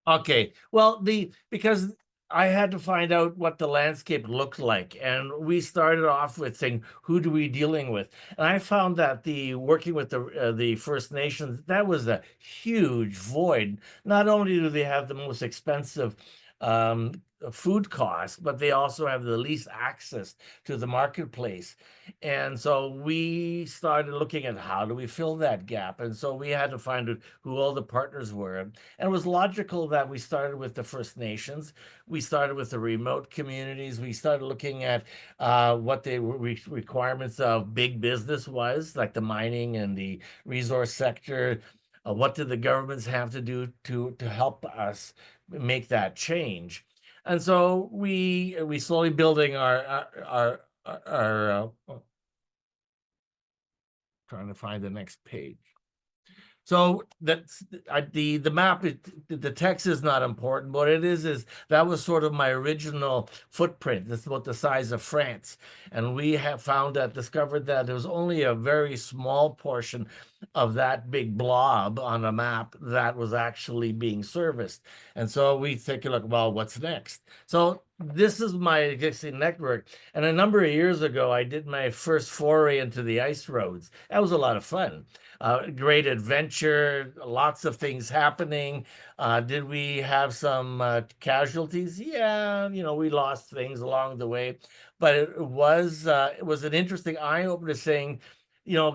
Okay, well, because I had to find out what the landscape looked like, and we started off with saying, who do we dealing with? And I found that working with the First Nations, that was a huge void. Not only do they have the most expensive food costs, but they also have the least access to the marketplace. And so we started looking at how do we fill that gap. And so we had to find out who all the partners were. And it was logical that we started with the First Nations. We started with the remote communities. We started looking at what the requirements of big business was, like the mining and the resource sector. What did the governments have to do to help us make that change? And so we slowly building our trying to find the next page. So that's the map. The text is not important. What it is that was sort of my original footprint. That's about the size of France, and we have discovered that there was only a very small portion of that big blob on a map that was actually being serviced. And so we take a look. Well, what's next? So this is my existing network. And a number of years ago, I did my first foray into the ice roads. That was a lot of fun. Great adventure, lots of things happening. Did we have some casualties? Yeah, we lost things along the way, but it was an interesting eye-opener saying,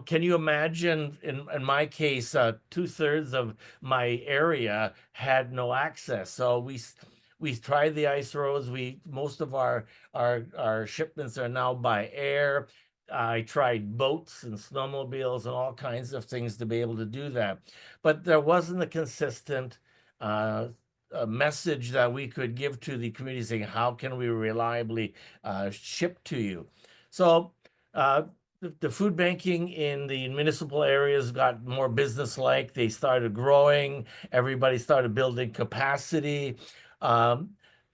can you imagine in my case, 2/3 of my area had no access. So we tried the ice roads. Most of our shipments are now by air. I tried boats and snowmobiles and all kinds of things to be able to do that. But there wasn't a consistent message that we could give to the community saying, how can we reliably ship to you? So the food banking in the municipal areas got more business-like. They started growing. Everybody started building capacity.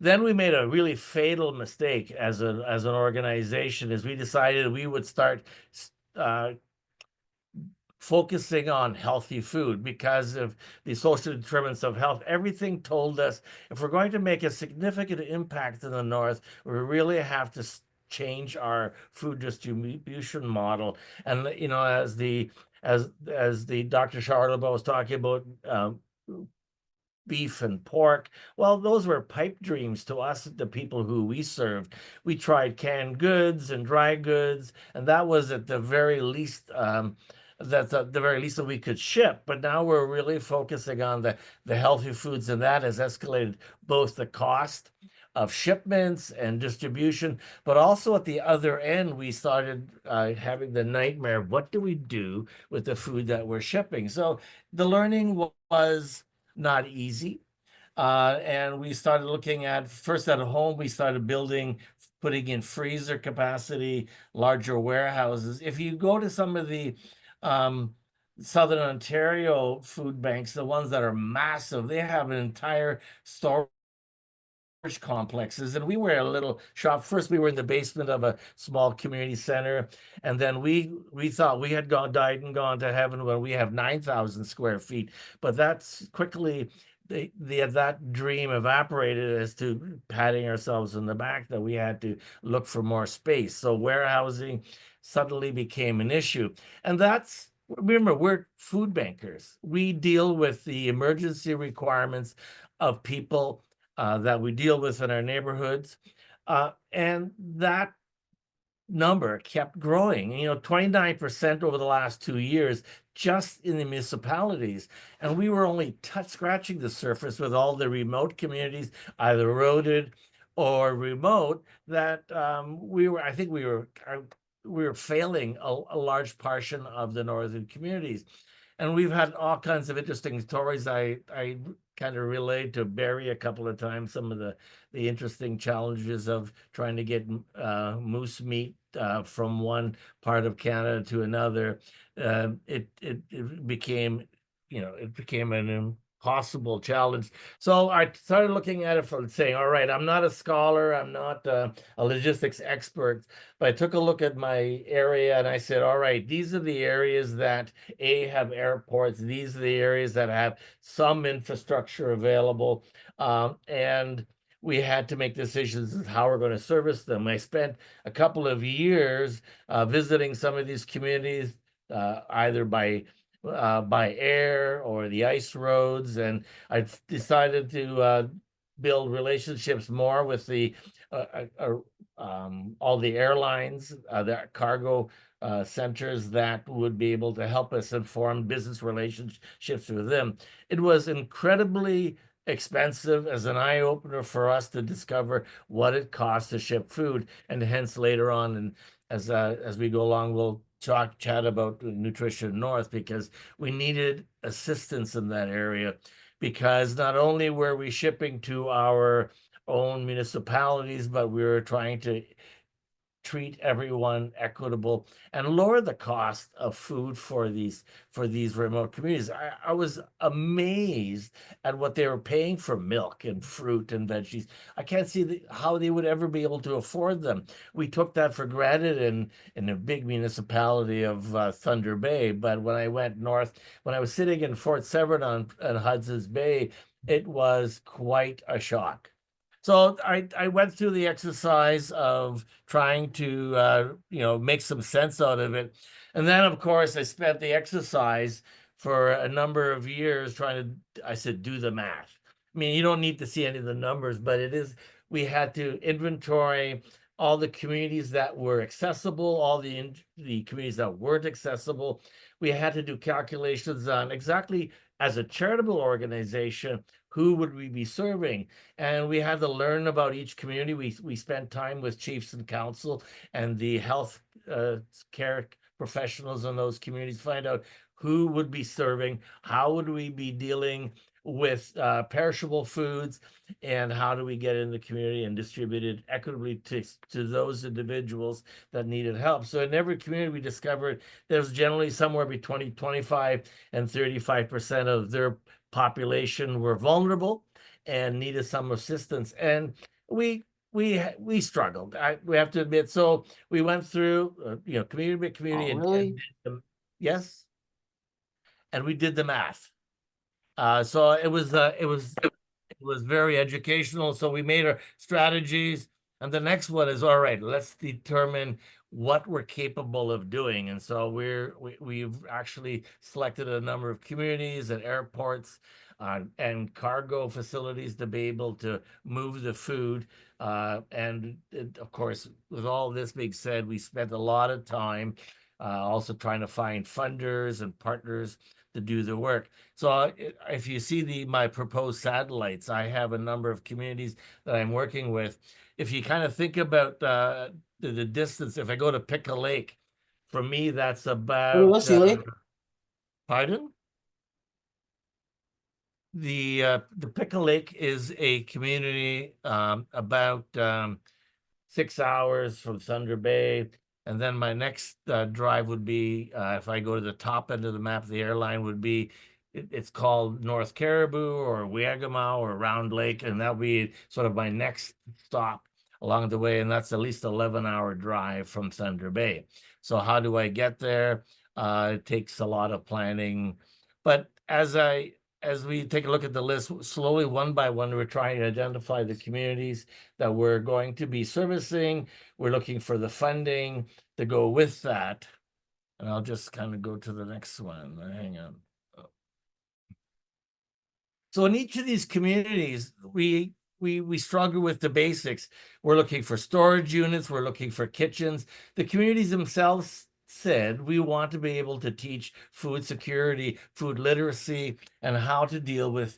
Then we made a really fatal mistake as an organization, as we decided we would start focusing on healthy food because of the social determinants of health. Everything told us if we're going to make a significant impact in the North, we really have to change our food distribution model. And as the Dr. Charlebois was talking about beef and pork, well, those were pipe dreams to us, the people who we served. We tried canned goods and dry goods, and that was at the very least that's the very least that we could ship. But now we're really focusing on the healthy foods, and that has escalated both the cost of shipments and distribution, but also at the other end, we started having the nightmare of what do we do with the food that we're shipping. So the learning was not easy. And we started looking at, first at home, we started putting in freezer capacity, larger warehouses. If you go to some of the Southern Ontario food banks, the ones that are massive, they have an entire storage complexes, and we were a little shop. First, we were in the basement of a small community center, and then we thought we had died and gone to heaven when we have 9,000 square feet. But that's quickly that dream evaporated as to patting ourselves in the back that we had to look for more space. So warehousing suddenly became an issue, and that's. Remember, we're food bankers. We deal with the emergency requirements of people that we deal with in our neighborhoods. And that number kept growing, 29% over the last 2 years, just in the municipalities. And we were only scratching the surface with all the remote communities, either roaded or remote, that I think we were failing a large portion of the northern communities. And we've had all kinds of interesting stories. I kind of relayed to Barry a couple of times some of the interesting challenges of trying to get moose meat from one part of Canada to another. It became an impossible challenge. So I started looking at it from saying, all right, I'm not a scholar, I'm not a logistics expert, but I took a look at my area and I said, all right, these are the areas that have airports, these are the areas that have some infrastructure available, and we had to make decisions as how we're going to service them. I spent a couple of years visiting some of these communities, either by air or the ice roads, and I've decided to build relationships more with the all the airlines, the cargo centers that would be able to help us inform business relationships with them. It was incredibly expensive as an eye-opener for us to discover what it costs to ship food, and hence later on, and as we go along, we'll chat about Nutrition North, because we needed assistance in that area, because not only were we shipping to our own municipalities, but we were trying to treat everyone equitable and lower the cost of food for these remote communities. I was amazed at what they were paying for milk and fruit and veggies. I can't see how they would ever be able to afford them. We took that for granted in a big municipality of Thunder Bay, but when I went north, when I was sitting in Fort Severn on Hudson's Bay, it was quite a shock. So I went through the exercise of trying to make some sense out of it. And then, of course, I spent the exercise for a number of years trying to, I said, do the math. I mean, you don't need to see any of the numbers, but we had to inventory all the communities that were accessible, all the communities that weren't accessible. We had to do calculations on exactly, as a charitable organization, who would we be serving? And we had to learn about each community. We spent time with chiefs and council and the health care professionals in those communities, find out who would be serving, how would we be dealing with perishable foods, and how do we get in the community and distribute it equitably to those individuals that needed help. So in every community, we discovered there's generally somewhere between 25 and 35% of their population were vulnerable and needed some assistance. And we struggled. We have to admit. So we went through, community by community. Oh, really? Yes. And we did the math. So it was very educational. So we made our strategies, and the next one is, all right, let's determine what we're capable of doing. And so we've actually selected a number of communities and airports and cargo facilities to be able to move the food. Of course, with all this being said, we spent a lot of time also trying to find funders and partners to do the work. So if you see my proposed satellites, I have a number of communities that I'm working with. If you kind of think about the distance, if I go to Pickle Lake, for me, that's about pardon? The Pickle Lake is a community about 6 hours from Thunder Bay. And then my next drive would be, if I go to the top end of the map, the airline would be, it's called North Caribou or Weagama or Round Lake. And that'll be sort of my next stop along the way. And that's at least 11-hour drive from Thunder Bay. So how do I get there? It takes a lot of planning. But as we take a look at the list, slowly, one by one, we're trying to identify the communities that we're going to be servicing. We're looking for the funding to go with that. And I'll just kind of go to the next one. Hang on. So in each of these communities, we struggle with the basics. We're looking for storage units. We're looking for kitchens. The communities themselves said we want to be able to teach food security, food literacy, and how to deal with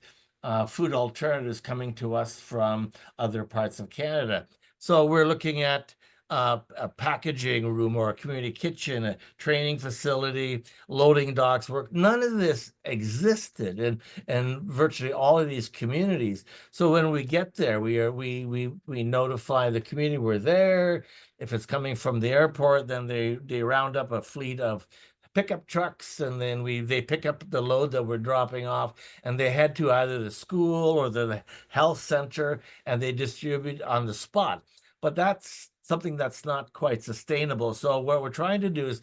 food alternatives coming to us from other parts of Canada. So we're looking at a packaging room or a community kitchen, a training facility, loading docks work. None of this existed in virtually all of these communities. So when we get there, we notify the community we're there. If it's coming from the airport, then they round up a fleet of pickup trucks, and then they pick up the load that we're dropping off, and they head to either the school or the health center, and they distribute on the spot. But that's something that's not quite sustainable. So what we're trying to do is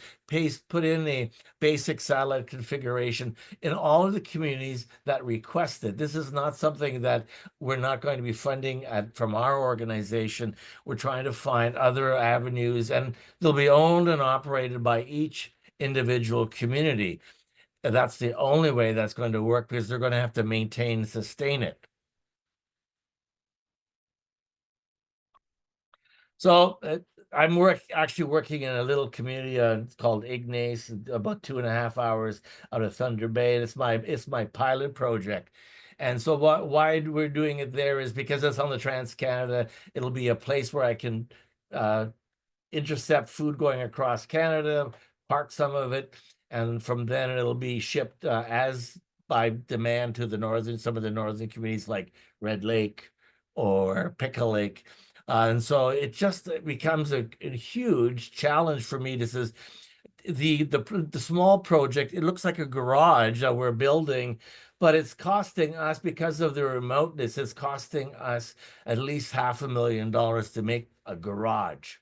put in a basic satellite configuration in all of the communities that request it. This is not something that we're not going to be funding from our organization. We're trying to find other avenues, and they'll be owned and operated by each individual community. And that's the only way that's going to work, because they're going to have to maintain and sustain it. So I'm actually working in a little community it's called Ignace, about 2.5 hours out of Thunder Bay. And it's my pilot project. And so why we're doing it there is because it's on the Trans-Canada. It'll be a place where I can intercept food going across Canada, park some of it, and from then it'll be shipped as by demand to some of the northern communities like Red Lake or Pickle Lake. And so it just becomes a huge challenge for me. This is the small project. It looks like a garage that we're building, but it's costing us, because of the remoteness, it's costing us at least $500,000 to make a garage.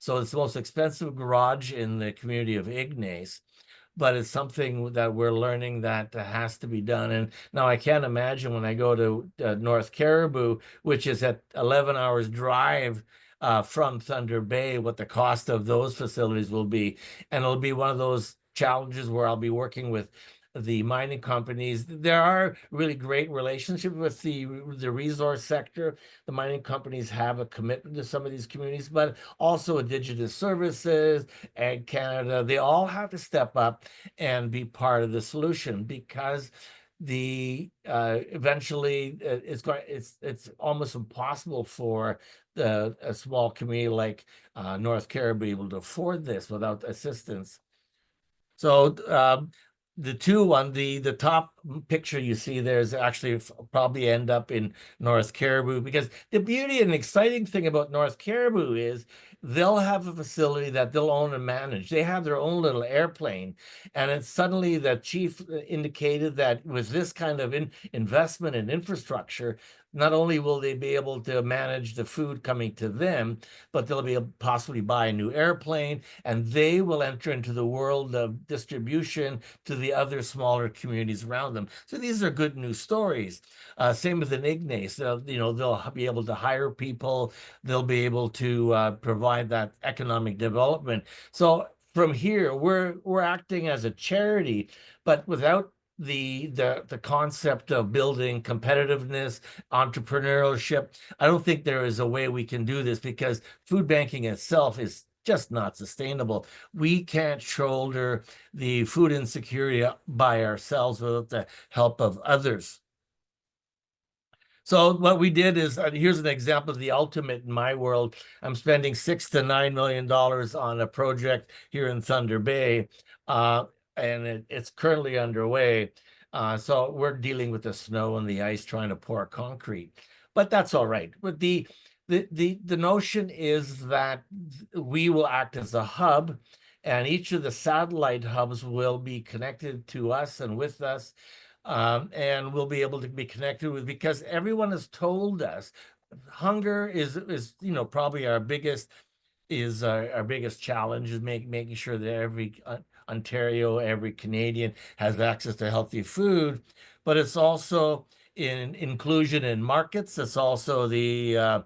So it's the most expensive garage in the community of Ignace, but it's something that we're learning that has to be done. And now I can't imagine when I go to North Caribou, which is at 11 hours drive from Thunder Bay, what the cost of those facilities will be. And it'll be one of those challenges where I'll be working with the mining companies. There are really great relationships with the resource sector. The mining companies have a commitment to some of these communities, but also Indigenous Services, Ag Canada, they all have to step up and be part of the solution, because eventually it's almost impossible for a small community like North Caribou able to afford this without assistance. So the two on the top picture you see there is actually probably end up in North Caribou, because the beauty and exciting thing about North Caribou is they'll have a facility that they'll own and manage. They have their own little airplane, and it's suddenly the chief indicated that with this kind of investment in infrastructure, not only will they be able to manage the food coming to them, but they'll be able to possibly buy a new airplane, and they will enter into the world of distribution to the other smaller communities around them. So these are good news stories. Same with an Ignace. They'll be able to hire people. They'll be able to provide that economic development. So from here, we're acting as a charity, but without the concept of building competitiveness, entrepreneurship. I don't think there is a way we can do this, because food banking itself is just not sustainable. We can't shoulder the food insecurity by ourselves without the help of others. So what we did is, here's an example of the ultimate in my world. I'm spending $6 to $9 million on a project here in Thunder Bay, and it's currently underway. So we're dealing with the snow and the ice, trying to pour concrete, but that's all right. But the notion is that we will act as a hub, and each of the satellite hubs will be connected to us and with us. And we'll be able to be connected with, because everyone has told us hunger is probably our biggest challenge, is making sure that every Ontario, every Canadian has access to healthy food. But it's also in inclusion in markets. It's also the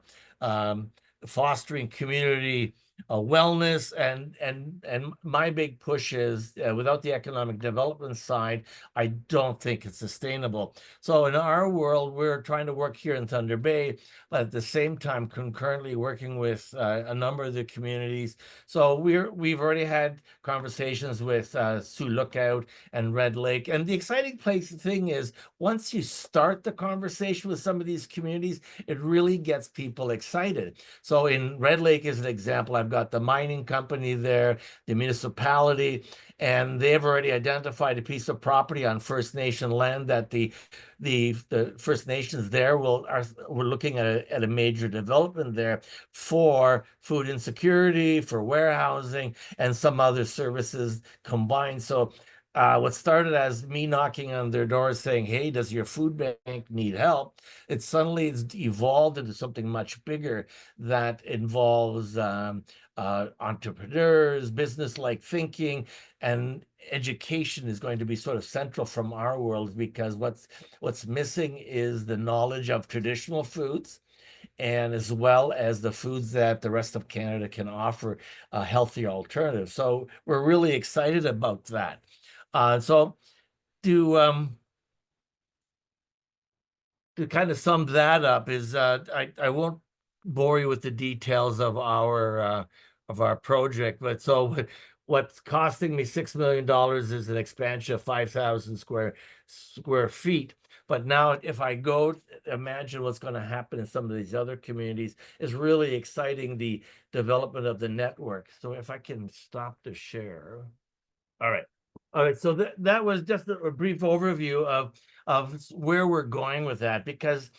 fostering community wellness, and my big push is without the economic development side, I don't think it's sustainable. So in our world, we're trying to work here in Thunder Bay, but at the same time concurrently working with a number of the communities. So we've already had conversations with Sioux Lookout and Red Lake, and the exciting thing is, once you start the conversation with some of these communities, it really gets people excited. So in Red Lake is an example. I've got the mining company there, the municipality, and they've already identified a piece of property on First Nation land that the First Nations there we're looking at a major development there for food insecurity, for warehousing, and some other services combined. So what started as me knocking on their doors saying, hey, does your food bank need help? It's evolved into something much bigger that involves entrepreneurs, business-like thinking, and education is going to be sort of central from our world, because what's missing is the knowledge of traditional foods, and as well as the foods that the rest of Canada can offer a healthier alternative. So we're really excited about that. So to kind of sum that up is I won't bore you with the details of our project, but so what's costing me $6 million is an expansion of 5,000 square feet. But now if I go imagine what's going to happen in some of these other communities, is really exciting, the development of the network. So if I can stop the share. All right. All right. So that was just a brief overview of where we're going with that, because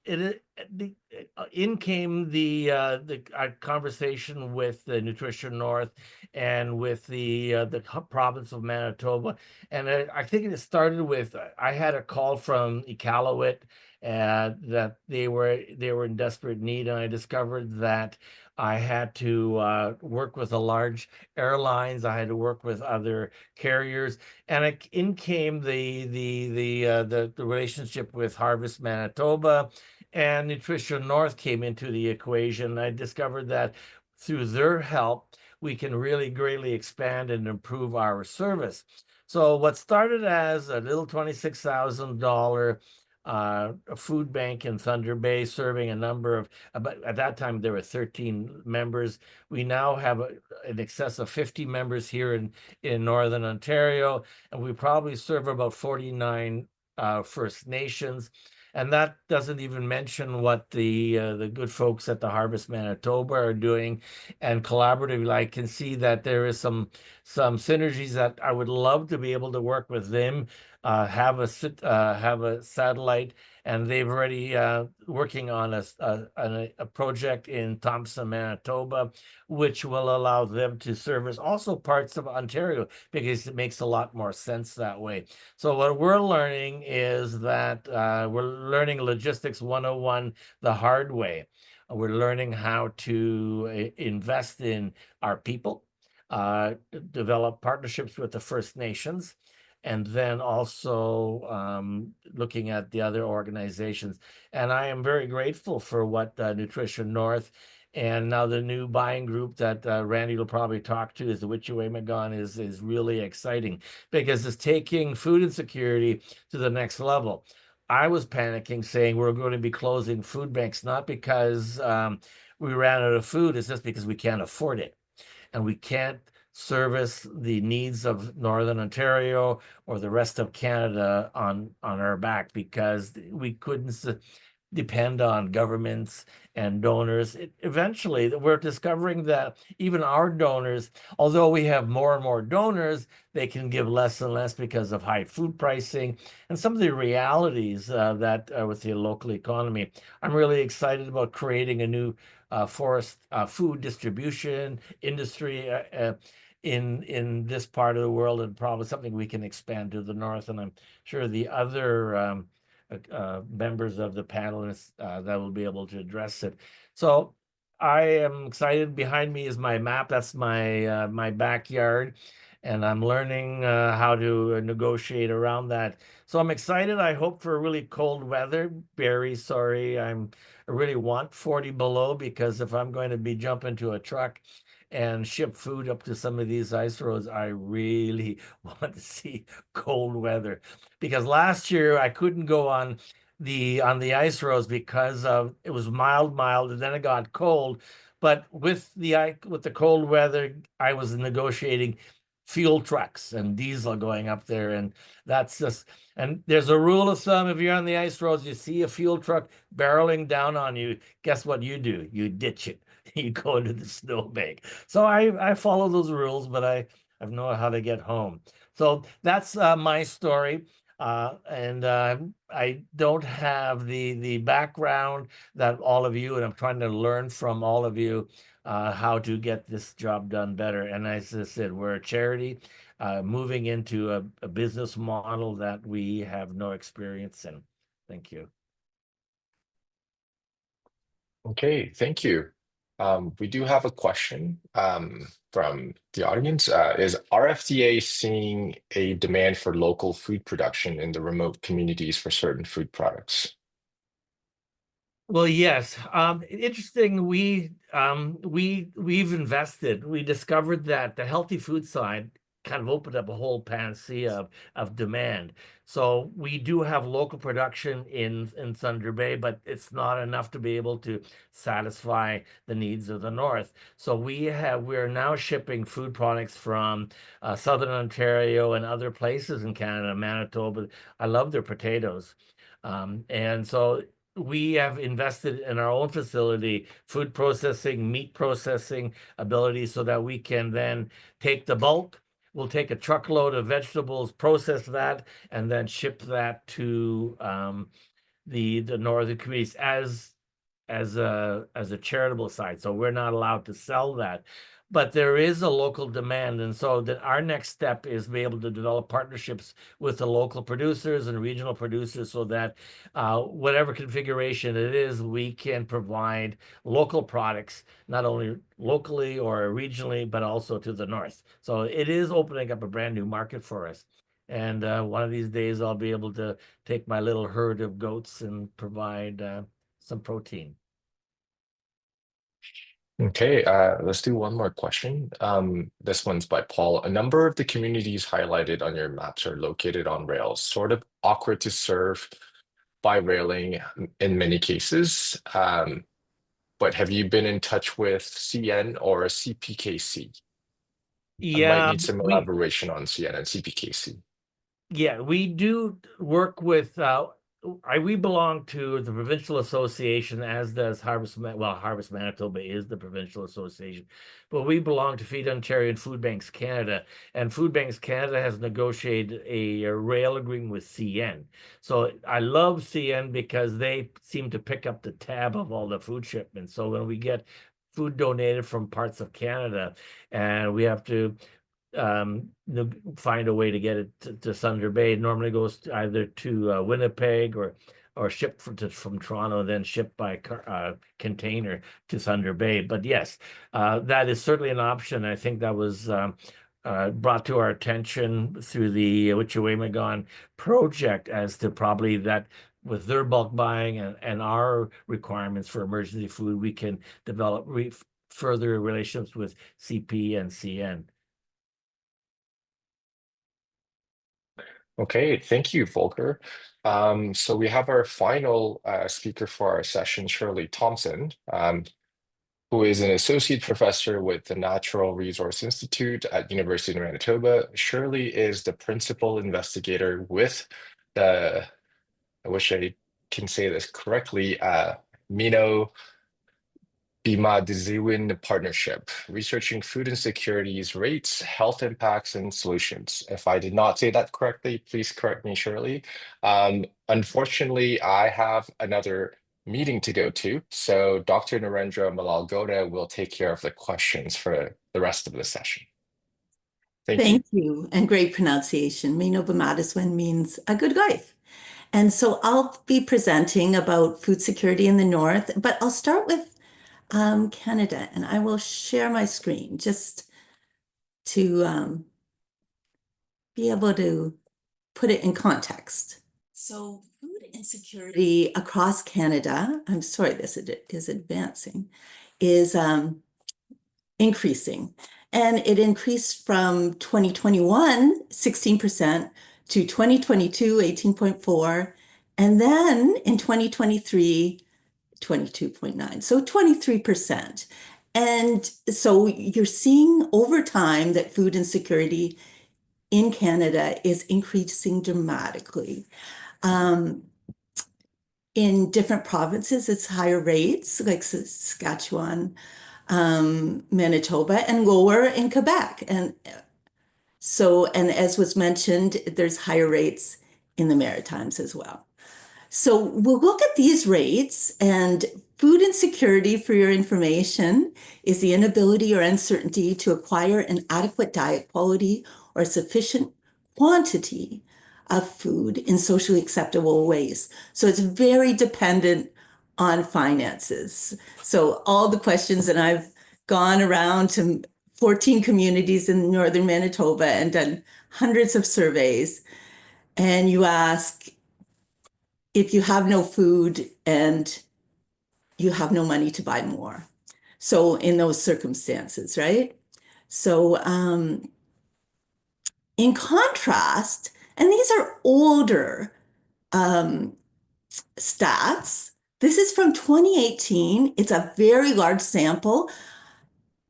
in came the conversation with the Nutrition North and with the province of Manitoba, and I think it started with I had a call from Iqaluit that they were in desperate need, and I discovered that I had to work with the large airlines. I had to work with other carriers, and in came the relationship with Harvest Manitoba, and Nutrition North came into the equation. I discovered that through their help, we can really greatly expand and improve our service. So what started as a little $26,000 a food bank in Thunder Bay, serving a number of, about at that time there were 13 members. We now have in excess of 50 members here in Northern Ontario, and we probably serve about 49 First Nations. And that doesn't even mention what the good folks at the Harvest Manitoba are doing. And collaboratively, I can see that there is some synergies that I would love to be able to work with them, have a satellite, and they've already working on a project in Thompson, Manitoba, which will allow them to service also parts of Ontario, because it makes a lot more sense that way. So what we're learning is that we're learning logistics 101 the hard way. We're learning how to invest in our people, develop partnerships with the First Nations, and then also looking at the other organizations. And I am very grateful for what Nutrition North and now the new buying group that Randy will probably talk to is the Witchy-Waymagong is really exciting, because it's taking food insecurity to the next level. I was panicking, saying we're going to be closing food banks, not because we ran out of food, it's just because we can't afford it. And we can't service the needs of Northern Ontario or the rest of Canada on our back, because we couldn't depend on governments and donors. Eventually, we're discovering that even our donors, although we have more and more donors, they can give less and less because of high food pricing and some of the realities that with the local economy. I'm really excited about creating a new forest food distribution industry in this part of the world, and probably something we can expand to the north. And I'm sure the other members of the panelists that will be able to address it. So I am excited. Behind me is my map. That's my my backyard, and I'm learning how to negotiate around that. So I'm excited. I hope for really cold weather. Very sorry. I really want 40 below, because if I'm going to be jumping to a truck and ship food up to some of these ice roads, I really want to see cold weather. Because last year I couldn't go on the ice roads because of it was mild, and then it got cold. But with the cold weather, I was negotiating fuel trucks and diesel going up there, and that's just, and there's a rule of thumb: if you're on the ice roads, you see a fuel truck barreling down on you, guess what you do? You ditch it. You go into the snowbank. So I follow those rules, but I know how to get home. So that's my story. And I don't have the background that all of you, and I'm trying to learn from all of you how to get this job done better. And as I said, we're a charity moving into a business model that we have no experience in. Thank you. Okay, thank you. We do have a question from the audience. Is RFDA seeing a demand for local food production in the remote communities for certain food products? Well, yes. Interesting. We've invested. We discovered that the healthy food side kind of opened up a whole panacea of demand. So we do have local production in Thunder Bay, but it's not enough to be able to satisfy the needs of the north. So we're now shipping food products from Southern Ontario and other places in Canada, Manitoba. I love their potatoes. And so we have invested in our own facility, food processing, meat processing ability, so that we can then take the bulk, we'll take a truckload of vegetables, process that, and then ship that to the northern communities as a charitable site. So we're not allowed to sell that. But there is a local demand, and so our next step is be able to develop partnerships with the local producers and regional producers, so that whatever configuration it is, we can provide local products, not only locally or regionally, but also to the north. So it is opening up a brand new market for us. And one of these days, I'll be able to take my little herd of goats and provide some protein. Okay, let's do one more question. This one's by Paul. A number of the communities highlighted on your maps are located on rails, sort of awkward to serve by railing in many cases. But have you been in touch with CN or CPKC? I might Yeah, need some elaboration on CN and CPKC. Yeah, we do work with we belong to the provincial association, as does Harvest Manitoba is the provincial association, but we belong to Feed Ontario and Food Banks Canada, and Food Banks Canada has negotiated a rail agreement with CN. So I love CN because they seem to pick up the tab of all the food shipments. So when we get food donated from parts of Canada and we have to find a way to get it to Thunder Bay, it normally goes either to Winnipeg or shipped from Toronto, then shipped by container to Thunder Bay. But yes, that is certainly an option. I think that was brought to our attention through the Wichita project, as to probably that with their bulk buying and our requirements for emergency food, we can develop further relationships with CP and CN. Okay, thank you, Volker. So we have our final speaker for our session, Shirley Thompson, who is an associate professor with the Natural Resource Institute at University of Manitoba. Shirley is the principal investigator with the, I wish I can say this correctly, Mino Bimadiziwin Partnership, researching food insecurities, rates, health impacts, and solutions. If I did not say that correctly, please correct me, Shirley. Unfortunately, I have another meeting to go to, so Dr. Narendra Malalgoda will take care of the questions for the rest of the session. Thank you, and great pronunciation. Mino Bimadiziwin means a good wife. And so I'll be presenting about food security in the north, but I'll start with Canada, and I will share my screen just to be able to put it in context. So food insecurity across Canada, I'm sorry, this is advancing, is increasing. And it increased from 2021, 16%, to 2022, 18.4%, and then in 2023, 22.9%, so 23%. And so you're seeing over time that food insecurity in Canada is increasing dramatically. In different provinces, it's higher rates, like Saskatchewan, Manitoba, and lower in Quebec. And as was mentioned, there's higher rates in the Maritimes as well. So we'll look at these rates, and food insecurity, for your information, is the inability or uncertainty to acquire an adequate diet quality or sufficient quantity of food in socially acceptable ways. So it's very dependent on finances. So all the questions, and I've gone around to 14 communities in northern Manitoba and done hundreds of surveys, and you ask, if you have no food and you have no money to buy more. So in those circumstances, right? So in contrast, and these are older stats, this is from 2018. It's a very large sample.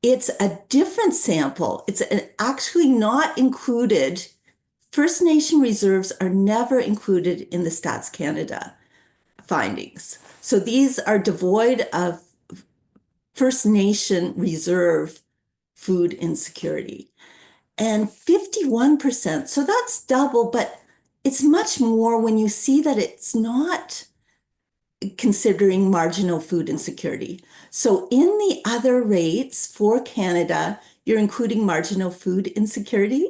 It's a different sample. It's actually not included. First Nation reserves are never included in the Stats Canada findings. So these are devoid of First Nation reserve food insecurity. and 51%. So that's double, but it's much more when you see that it's not considering marginal food insecurity. So in the other rates for Canada, you're including marginal food insecurity,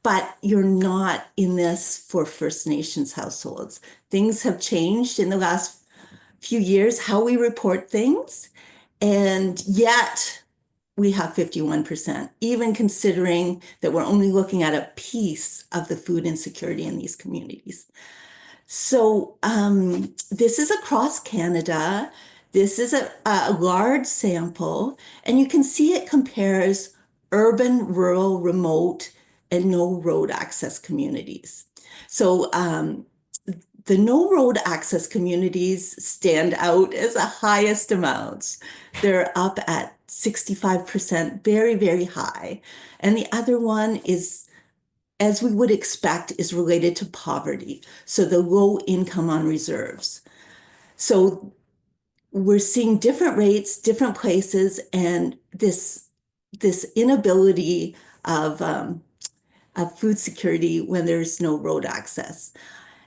but you're not in this for First Nations households. Things have changed in the last few years, how we report things, and yet we have 51%, even considering that we're only looking at a piece of the food insecurity in these communities. So this is across Canada. This is a large sample, and you can see it compares urban, rural, remote, and no road access communities. So the no road access communities stand out as the highest amounts. They're up at 65%, very, very high. And the other one is, as we would expect, is related to poverty. So the low income on reserves. So we're seeing different rates, different places, and this inability of food security when there's no road access.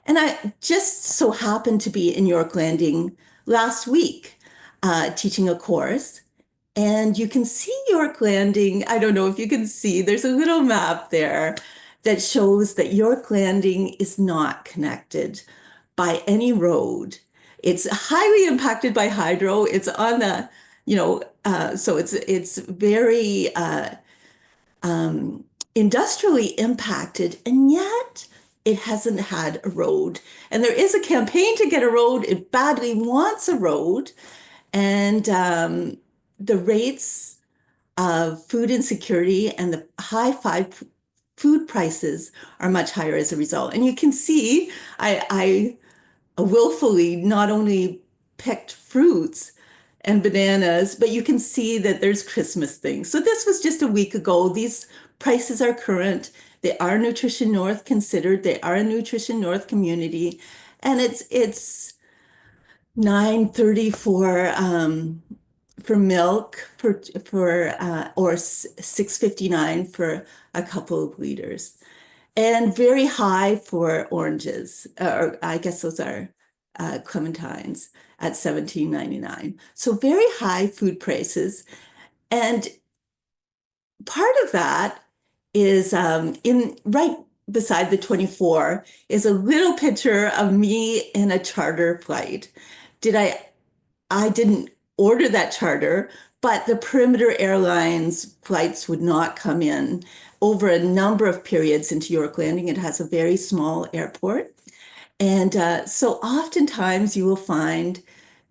And I just so happened to be in York Landing last week teaching a course. And you can see York Landing. I don't know if you can see, there's a little map there that shows that York Landing is not connected by any road. It's highly impacted by hydro. It's on the, so it's very industrially impacted, and yet it hasn't had a road. And there is a campaign to get a road. It badly wants a road. And the rates of food insecurity and the high food prices are much higher as a result. And you can see I willfully not only picked fruits and bananas, but you can see that there's Christmas things. So this was just a week ago. These prices are current. They are Nutrition North considered. They are a Nutrition North community. And it's $9.30 for milk or $6.59 for a couple of liters, and very high for oranges, or I guess those are clementines at $17.99. So very high food prices, and part of that is in right beside the 24 is a little picture of me in a charter flight. I didn't order that charter, but the Perimeter Airlines flights would not come in over a number of periods into York Landing. It has a very small airport. And so oftentimes you will find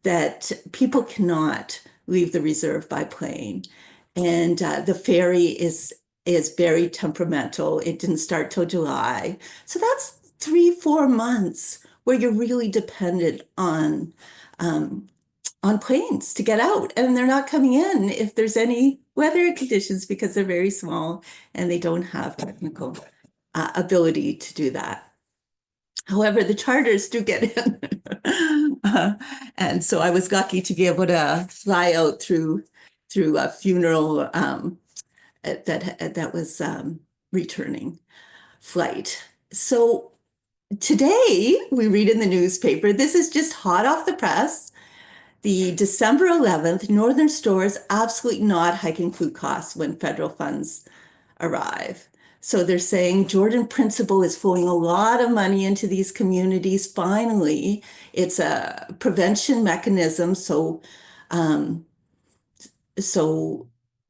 that people cannot leave the reserve by plane. And the ferry is very temperamental. It didn't start till July. So that's 3-4 months where you're really dependent on planes to get out, and they're not coming in if there's any weather conditions because they're very small and they don't have technical ability to do that. However, the charters do get in. And so I was lucky to be able to fly out through a funeral that was returning flight. So today we read in the newspaper, this is just hot off the press, the December 11th, Northern stores absolutely not hiking food costs when federal funds arrive. So they're saying Jordan Principle is flowing a lot of money into these communities. Finally, it's a prevention mechanism. So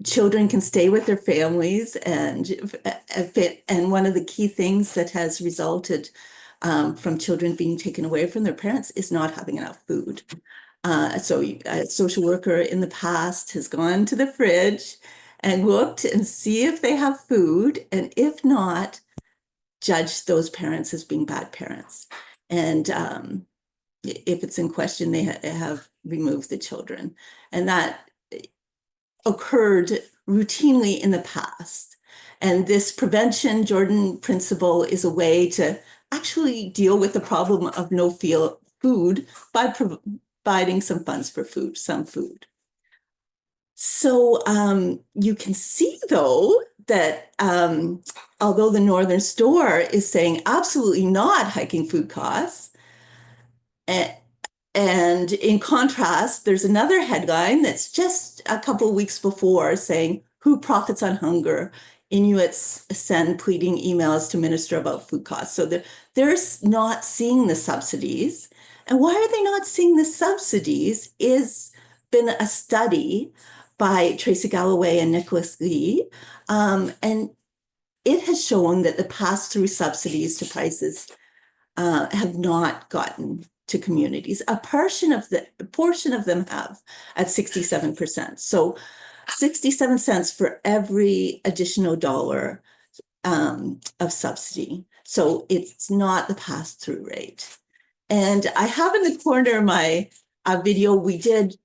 children can stay with their families, and one of the key things that has resulted from children being taken away from their parents is not having enough food. So a social worker in the past has gone to the fridge and looked and see if they have food, and if not, judge those parents as being bad parents. And if it's in question, they have removed the children. And that occurred routinely in the past. And this prevention Jordan Principle is a way to actually deal with the problem of no food by providing some funds for food, some food. So you can see, though, that although the Northern Store is saying absolutely not hiking food costs, and in contrast, there's another headline that's just a couple of weeks before saying, "Who profits on hunger? Inuits send pleading emails to minister about food costs." So they're not seeing the subsidies. And why are they not seeing the subsidies is been a study by Tracy Galloway and Nicholas Lee. And it has shown that the pass-through subsidies to prices have not gotten to communities. A portion of them have at 67%. So 67 cents for every additional dollar of subsidy. So it's not the pass-through rate. And I have in the corner my video we did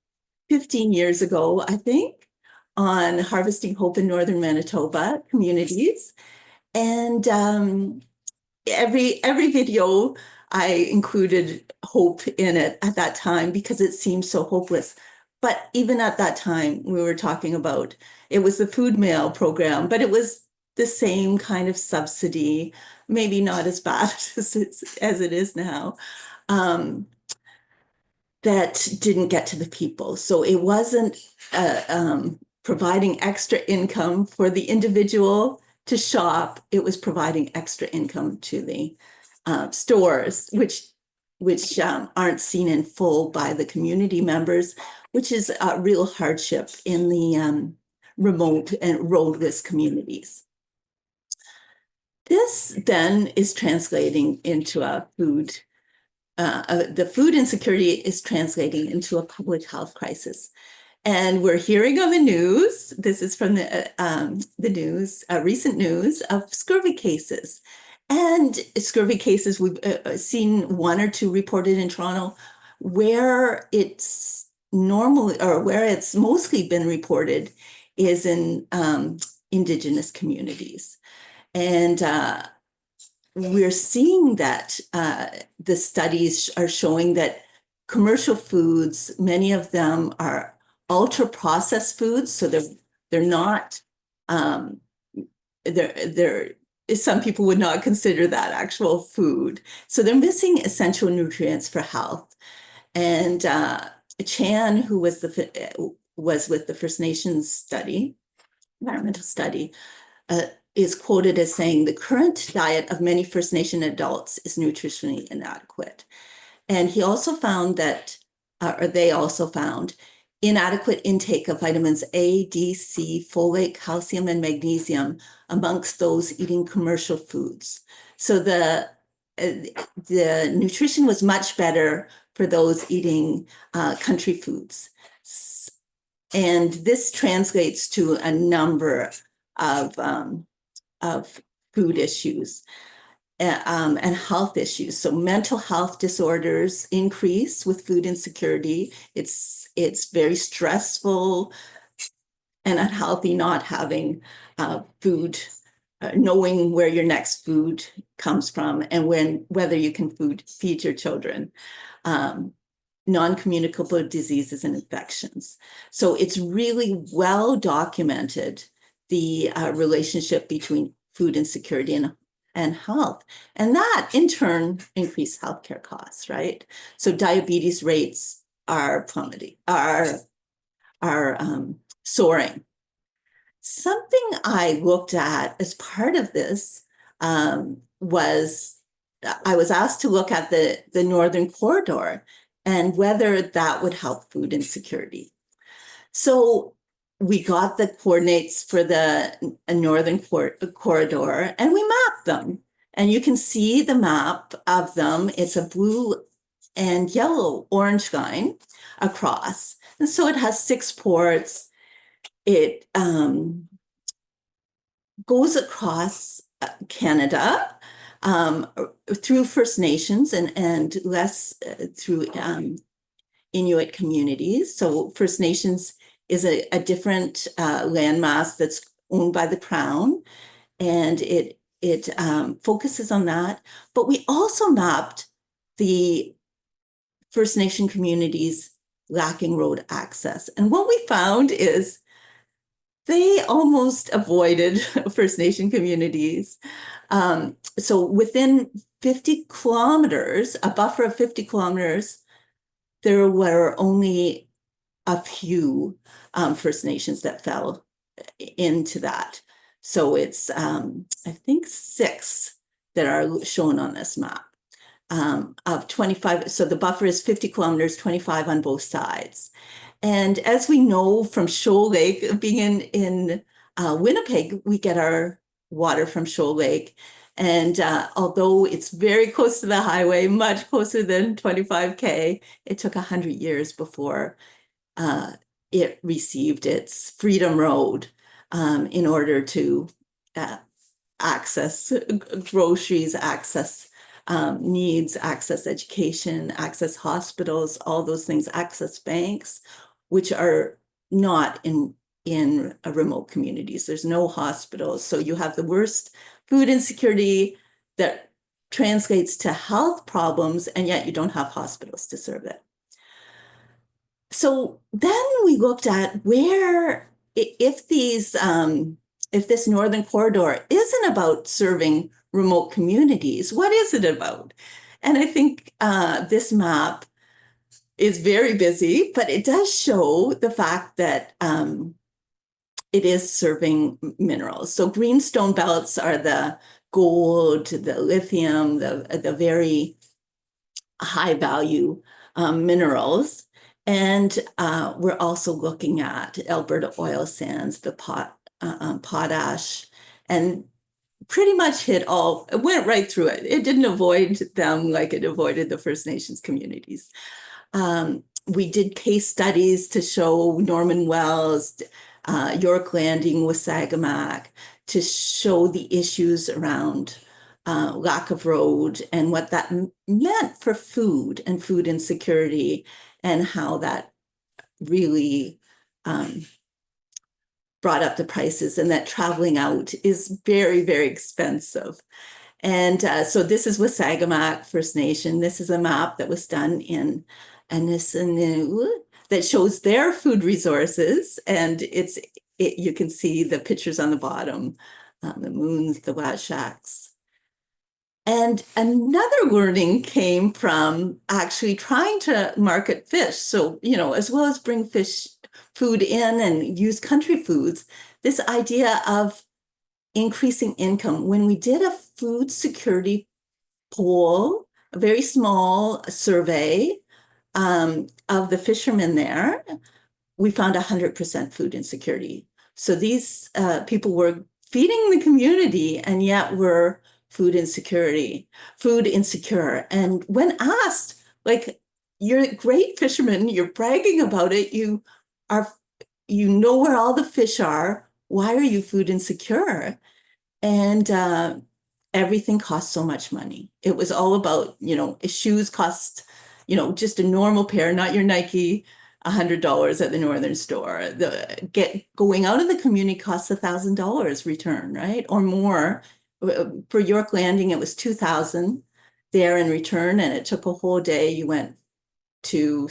15 years ago, I think, on harvesting hope in Northern Manitoba communities. And every video I included hope in it at that time because it seemed so hopeless. But even at that time, we were talking about, it was the food mail program, but it was the same kind of subsidy, maybe not as bad as it is now, that didn't get to the people. So it wasn't providing extra income for the individual to shop. It was providing extra income to the stores, which aren't seen in full by the community members, which is a real hardship in the remote and roadless communities. This then is translating into a food, the food insecurity is translating into a public health crisis. And we're hearing on the news, this is from the news, recent news of scurvy cases. And scurvy cases, we've seen one or two reported in Toronto where it's normally, or where it's mostly been reported is in Indigenous communities. And we're seeing that the studies are showing that commercial foods, many of them are ultra processed foods. So they're not, some people would not consider that actual food. So they're missing essential nutrients for health. And Chan, who was with the First Nations study, environmental study, is quoted as saying, "The current diet of many First Nation adults is nutritionally inadequate." And he also found that, or they also found, inadequate intake of vitamins A, D, C, folate, calcium, and magnesium amongst those eating commercial foods. So the nutrition was much better for those eating country foods. And this translates to a number of food issues and health issues. So mental health disorders increase with food insecurity. It's very stressful and unhealthy not having food, knowing where your next food comes from and whether you can feed your children. Non-communicable diseases and infections. So it's really well documented, the relationship between food insecurity and health. And that in turn increased healthcare costs, right? So diabetes rates are plummeting, are soaring. Something I looked at as part of this was, I was asked to look at the Northern Corridor and whether that would help food insecurity. So we got the coordinates for the Northern Corridor and we mapped them. And you can see the map of them. It's a blue and yellow orange line across. And so it has 6 ports. It goes across Canada through First Nations and less through Inuit communities. So First Nations is a different landmass that's owned by the Crown, and it focuses on that. But we also mapped the First Nation communities lacking road access. And what we found is they almost avoided First Nation communities. So within 50 kilometers, a buffer of 50 kilometers, there were only a few First Nations that fell into that. So it's, I think, 6 that are shown on this map of 25. So the buffer is 50 kilometers, 25 on both sides. And as we know from Shoal Lake, being in Winnipeg, we get our water from Shoal Lake. And although it's very close to the highway, much closer than 25K, it took 100 years before it received its Freedom Road in order to access groceries, access needs, access education, access hospitals, all those things, access banks, which are not in remote communities. There's no hospitals. So you have the worst food insecurity that translates to health problems, and yet you don't have hospitals to serve it. So then we looked at where, if this northern corridor isn't about serving remote communities, what is it about? And I think this map is very busy, but it does show the fact that it is serving minerals. So greenstone belts are the gold, the lithium, the very high value minerals. And we're also looking at Alberta oil sands, the potash, and pretty much it went right through it. It didn't avoid them like it avoided the First Nations communities. We did case studies to show Norman Wells, York Landing, Wasagamak, to show the issues around lack of road and what that meant for food and food insecurity, and how that really brought up the prices, and that traveling out is very, very expensive. And so this is Wasagamak First Nation. This is a map that was done in Anishinaabe that shows their food resources, and you can see the pictures on the bottom, the moons, the wat shacks. And another learning came from actually trying to market fish. So, as well as bring food in and use country foods, this idea of increasing income. When we did a food security poll, a very small survey of the fishermen there, we found 100% food insecurity. So these people were feeding the community and yet were food insecure. And when asked, like, you're a great fisherman, you're bragging about it, you know where all the fish are, why are you food insecure? And everything costs so much money. It was all about, shoes cost, just a normal pair, not your Nike, $100 at the northern store. Going out of the community costs $1,000 return, right? Or more. For York Landing, it was $2,000 there in return, and it took a whole day. You went to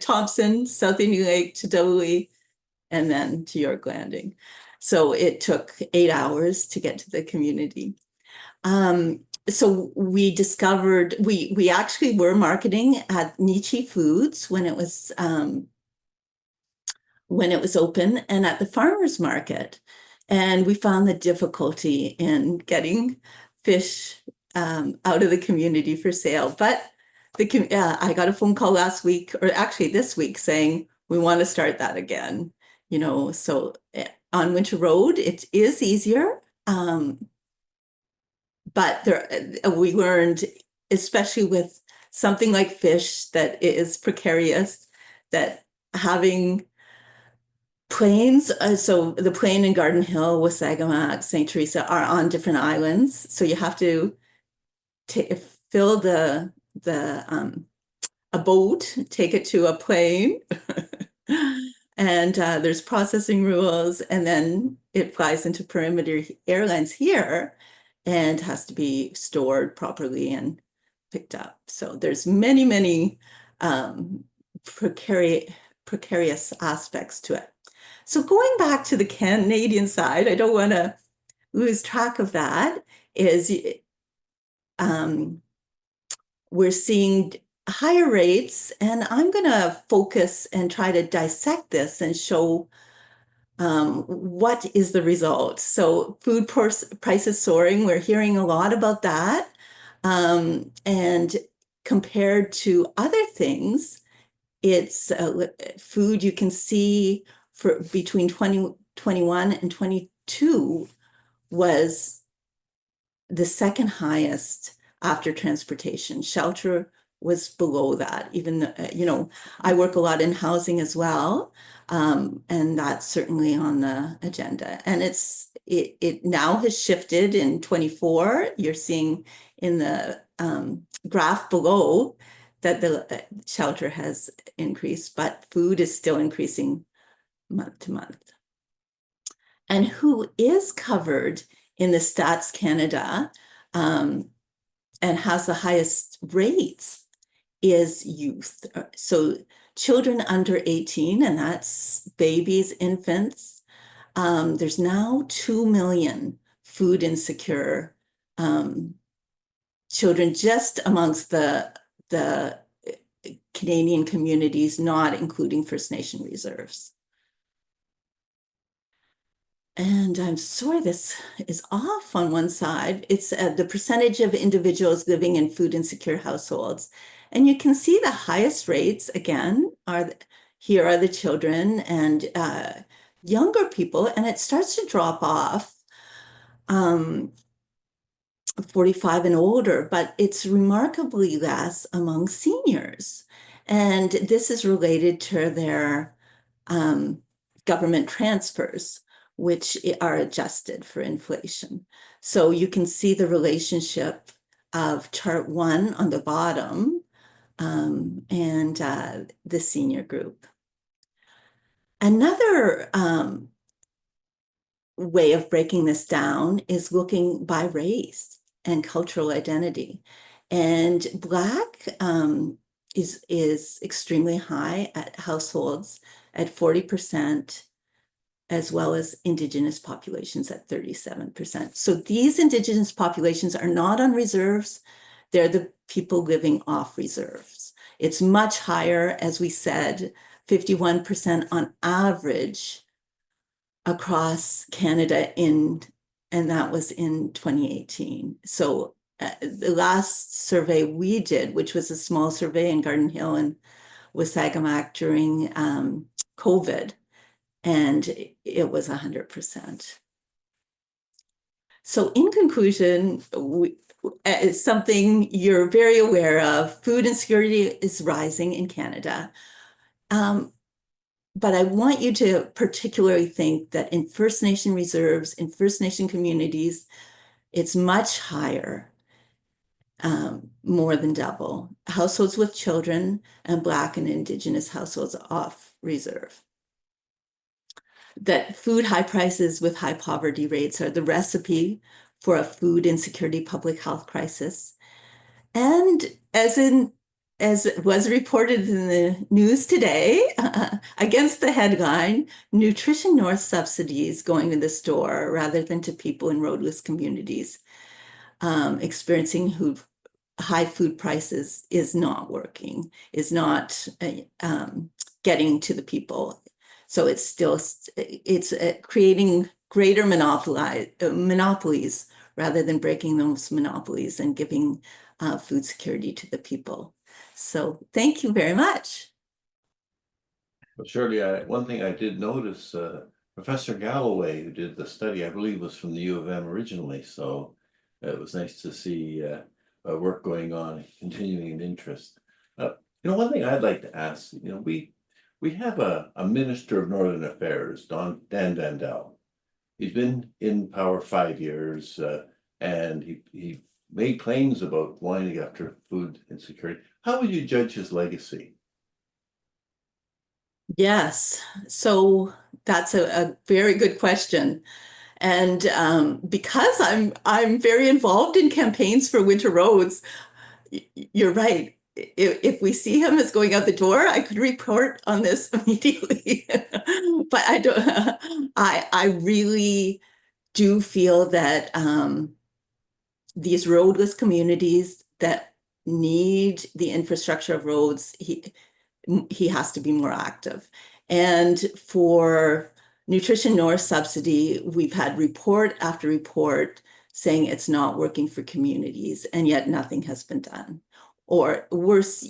Thompson, South Indian Lake, to Dalhousie, and then to York Landing. So it took 8 hours to get to the community. So we discovered, we actually were marketing at Nietzsche Foods when it was open, and at the farmers market. And we found the difficulty in getting fish out of the community for sale. But I got a phone call last week, or actually this week, saying we want to start that again. So on Winter Road, it is easier. But we learned, especially with something like fish that is precarious, that having planes, so the plane in Garden Hill, Wasagamak, St. Teresa are on different islands. So you have to fill a boat, take it to a plane, and there's processing rules, and then it flies into Perimeter Airlines here and has to be stored properly and picked up. So there's many, many precarious aspects to it. So going back to the Canadian side, I don't want to lose track of that, is we're seeing higher rates, and I'm going to focus and try to dissect this and show what is the result. So food prices soaring, we're hearing a lot about that. And compared to other things, it's food you can see for between 2021 and 22 was the second highest after transportation. Shelter was below that, even though, I work a lot in housing as well. And that's certainly on the agenda. And it now has shifted in 24. You're seeing in the graph below that the shelter has increased, but food is still increasing month to month. And who is covered in the Stats Canada and has the highest rates is youth. So children under 18, and that's babies, infants. There's now 2 million food insecure children just amongst the Canadian communities, not including First Nation reserves. And I'm sorry, this is off on one side. It's the percentage of individuals living in food insecure households. And you can see the highest rates, again, here are the children and younger people, and it starts to drop off 45 and older, but it's remarkably less among seniors. And this is related to their government transfers, which are adjusted for inflation. So you can see the relationship of chart 1 on the bottom and the senior group. Another way of breaking this down is looking by race and cultural identity. And Black is extremely high at households at 40%, as well as Indigenous populations at 37%. So these Indigenous populations are not on reserves. They're the people living off reserves. It's much higher, as we said, 51% on average across Canada and that was in 2018. So the last survey we did, which was a small survey in Garden Hill and Wasagamak during COVID, and it was 100%. So in conclusion, something you're very aware of, food insecurity is rising in Canada. But I want you to particularly think that in First Nation reserves, in First Nation communities, it's much higher, more than double. Households with children and Black and Indigenous households off reserve. That food high prices with high poverty rates are the recipe for a food insecurity public health crisis. And as was reported in the news today, against the headline, Nutrition North subsidies going to the store rather than to people in roadless communities experiencing high food prices is not working, is not getting to the people. So it's creating greater monopolies rather than breaking those monopolies and giving food security to the people. So thank you very much. Well, Shirley, one thing I did notice, Professor Galloway, who did the study, I believe was from the U of M originally. So it was nice to see work going on, continuing interest. One thing I'd like to ask, we have a Minister of Northern Affairs, Dan Dandel. He's been in power 5 years, and he made claims about winding after food insecurity. How would you judge his legacy? Yes, so that's a very good question. And because I'm very involved in campaigns for winter roads, you're right. if we see him as going out the door, I could report on this immediately. But I don't, I really do feel that these roadless communities that need the infrastructure of roads, he has to be more active. And for Nutrition North subsidy, we've had report after report saying it's not working for communities, and yet nothing has been done. Or worse,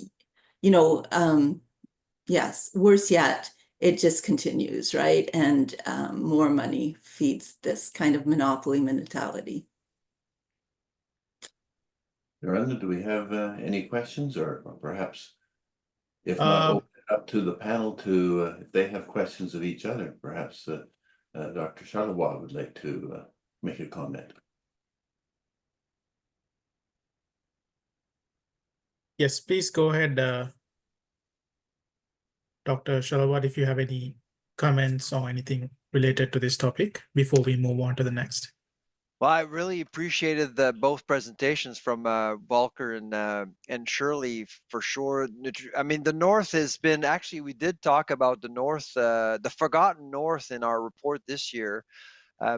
yes, worse yet, it just continues, right? And more money feeds this kind of monopoly mentality. Miranda, do we have any questions, or perhaps, if not, open it up to the panel to if they have questions of each other? Perhaps Dr. Charlebois would like to make a comment. Yes, please go ahead, Dr. Charlebois, if you have any comments or anything related to this topic before we move on to the next. Well, I really appreciated both presentations from Volker and Shirley for sure. I mean, the North has been, actually, we did talk about the North, the forgotten North in our report this year,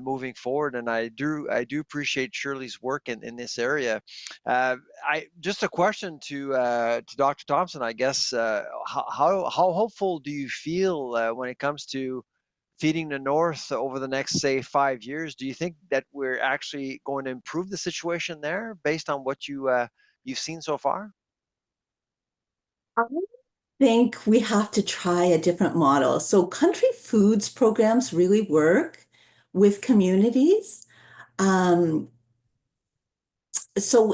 moving forward, and I do appreciate Shirley's work in this area. Just a question to Dr. Thompson, I guess. How hopeful do you feel when it comes to feeding the North over the next, say, 5 years? Do you think that we're actually going to improve the situation there based on what you've seen so far? I think we have to try a different model. So country foods programs really work with communities. So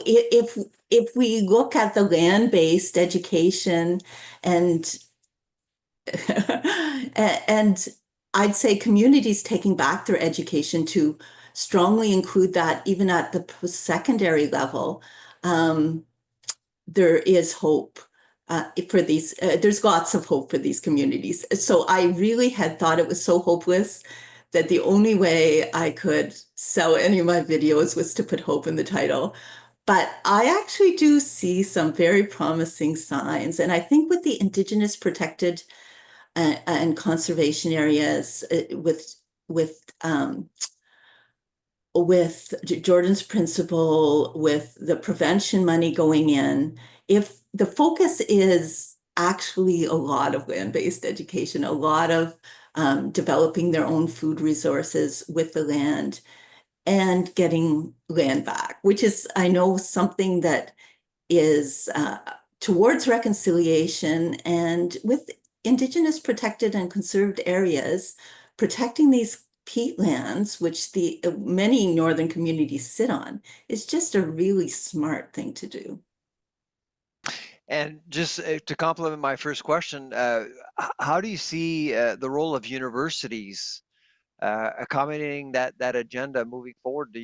if we look at the land-based education and and I'd say communities taking back their education to strongly include that even at the post-secondary level, there is hope for these, there's lots of hope for these communities. So I really had thought it was so hopeless that the only way I could sell any of my videos was to put hope in the title. But I actually do see some very promising signs. And I think with the Indigenous protected and conservation areas, with Jordan's principle, with the prevention money going in, if the focus is actually a lot of land-based education, a lot of developing their own food resources with the land and getting land back, which is, I know, something that is towards reconciliation, and with Indigenous protected and conserved areas, protecting these peatlands, which the many northern communities sit on, is just a really smart thing to do. And just to complement my first question, how do you see the role of universities accommodating that agenda moving forward?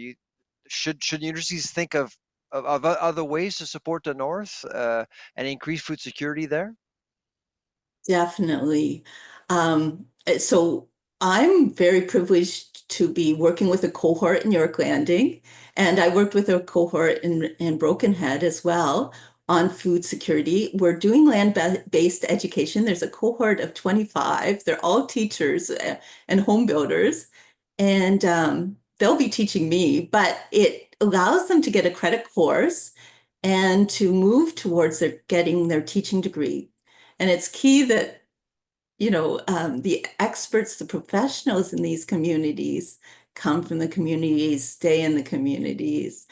Should universities think of other ways to support the North and increase food security there? Definitely. So I'm very privileged to be working with a cohort in York Landing, and I worked with a cohort in Broken Head as well on food security. We're doing land-based education. There's a cohort of 25. They're all teachers and home builders, and they'll be teaching me, but it allows them to get a credit course and to move towards getting their teaching degree. And it's key that, the experts, the professionals in these communities come from the communities, stay in the communities.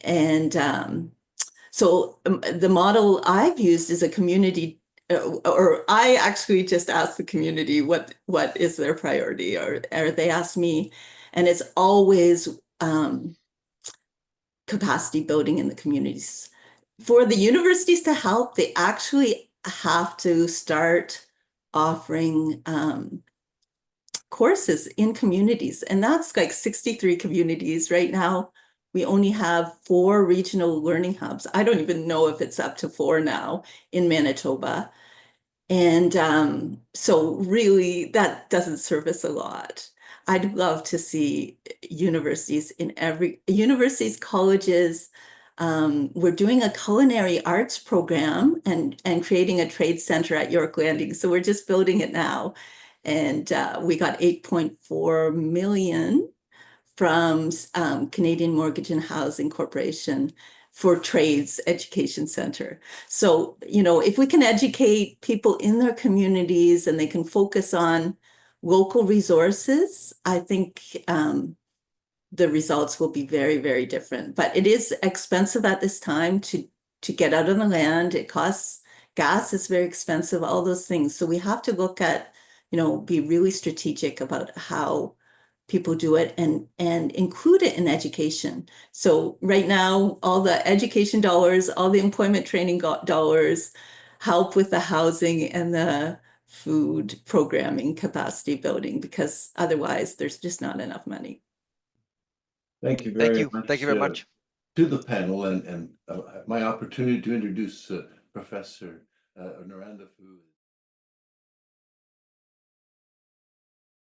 And so the model I've used is a community, or I actually just ask the community what is their priority, or they ask me, and it's always capacity building in the communities. For the universities to help, they actually have to start offering courses in communities, and that's like 63 communities right now. We only have 4 regional learning hubs. I don't even know if it's up to 4 now in Manitoba. And so really that doesn't serve us a lot. I'd love to see universities, colleges, We're doing a culinary arts program and creating a trade center at York Landing. So we're just building it now. And we got 8.4 million from Canadian Mortgage and Housing Corporation for Trades Education Center. So, you know, if we can educate people in their communities and they can focus on local resources, I think the results will be very, very different. But it is expensive at this time to get out of the land. It costs, gas is very expensive, all those things. So we have to look at, you know, be really strategic about how people do it and include it in education. So right now, all the education dollars, all the employment training dollars help with the housing and the food programming capacity building, because otherwise there's just not enough money. Thank you very much. Thank you very much. To the panel and my opportunity to introduce Professor Naranda Fu.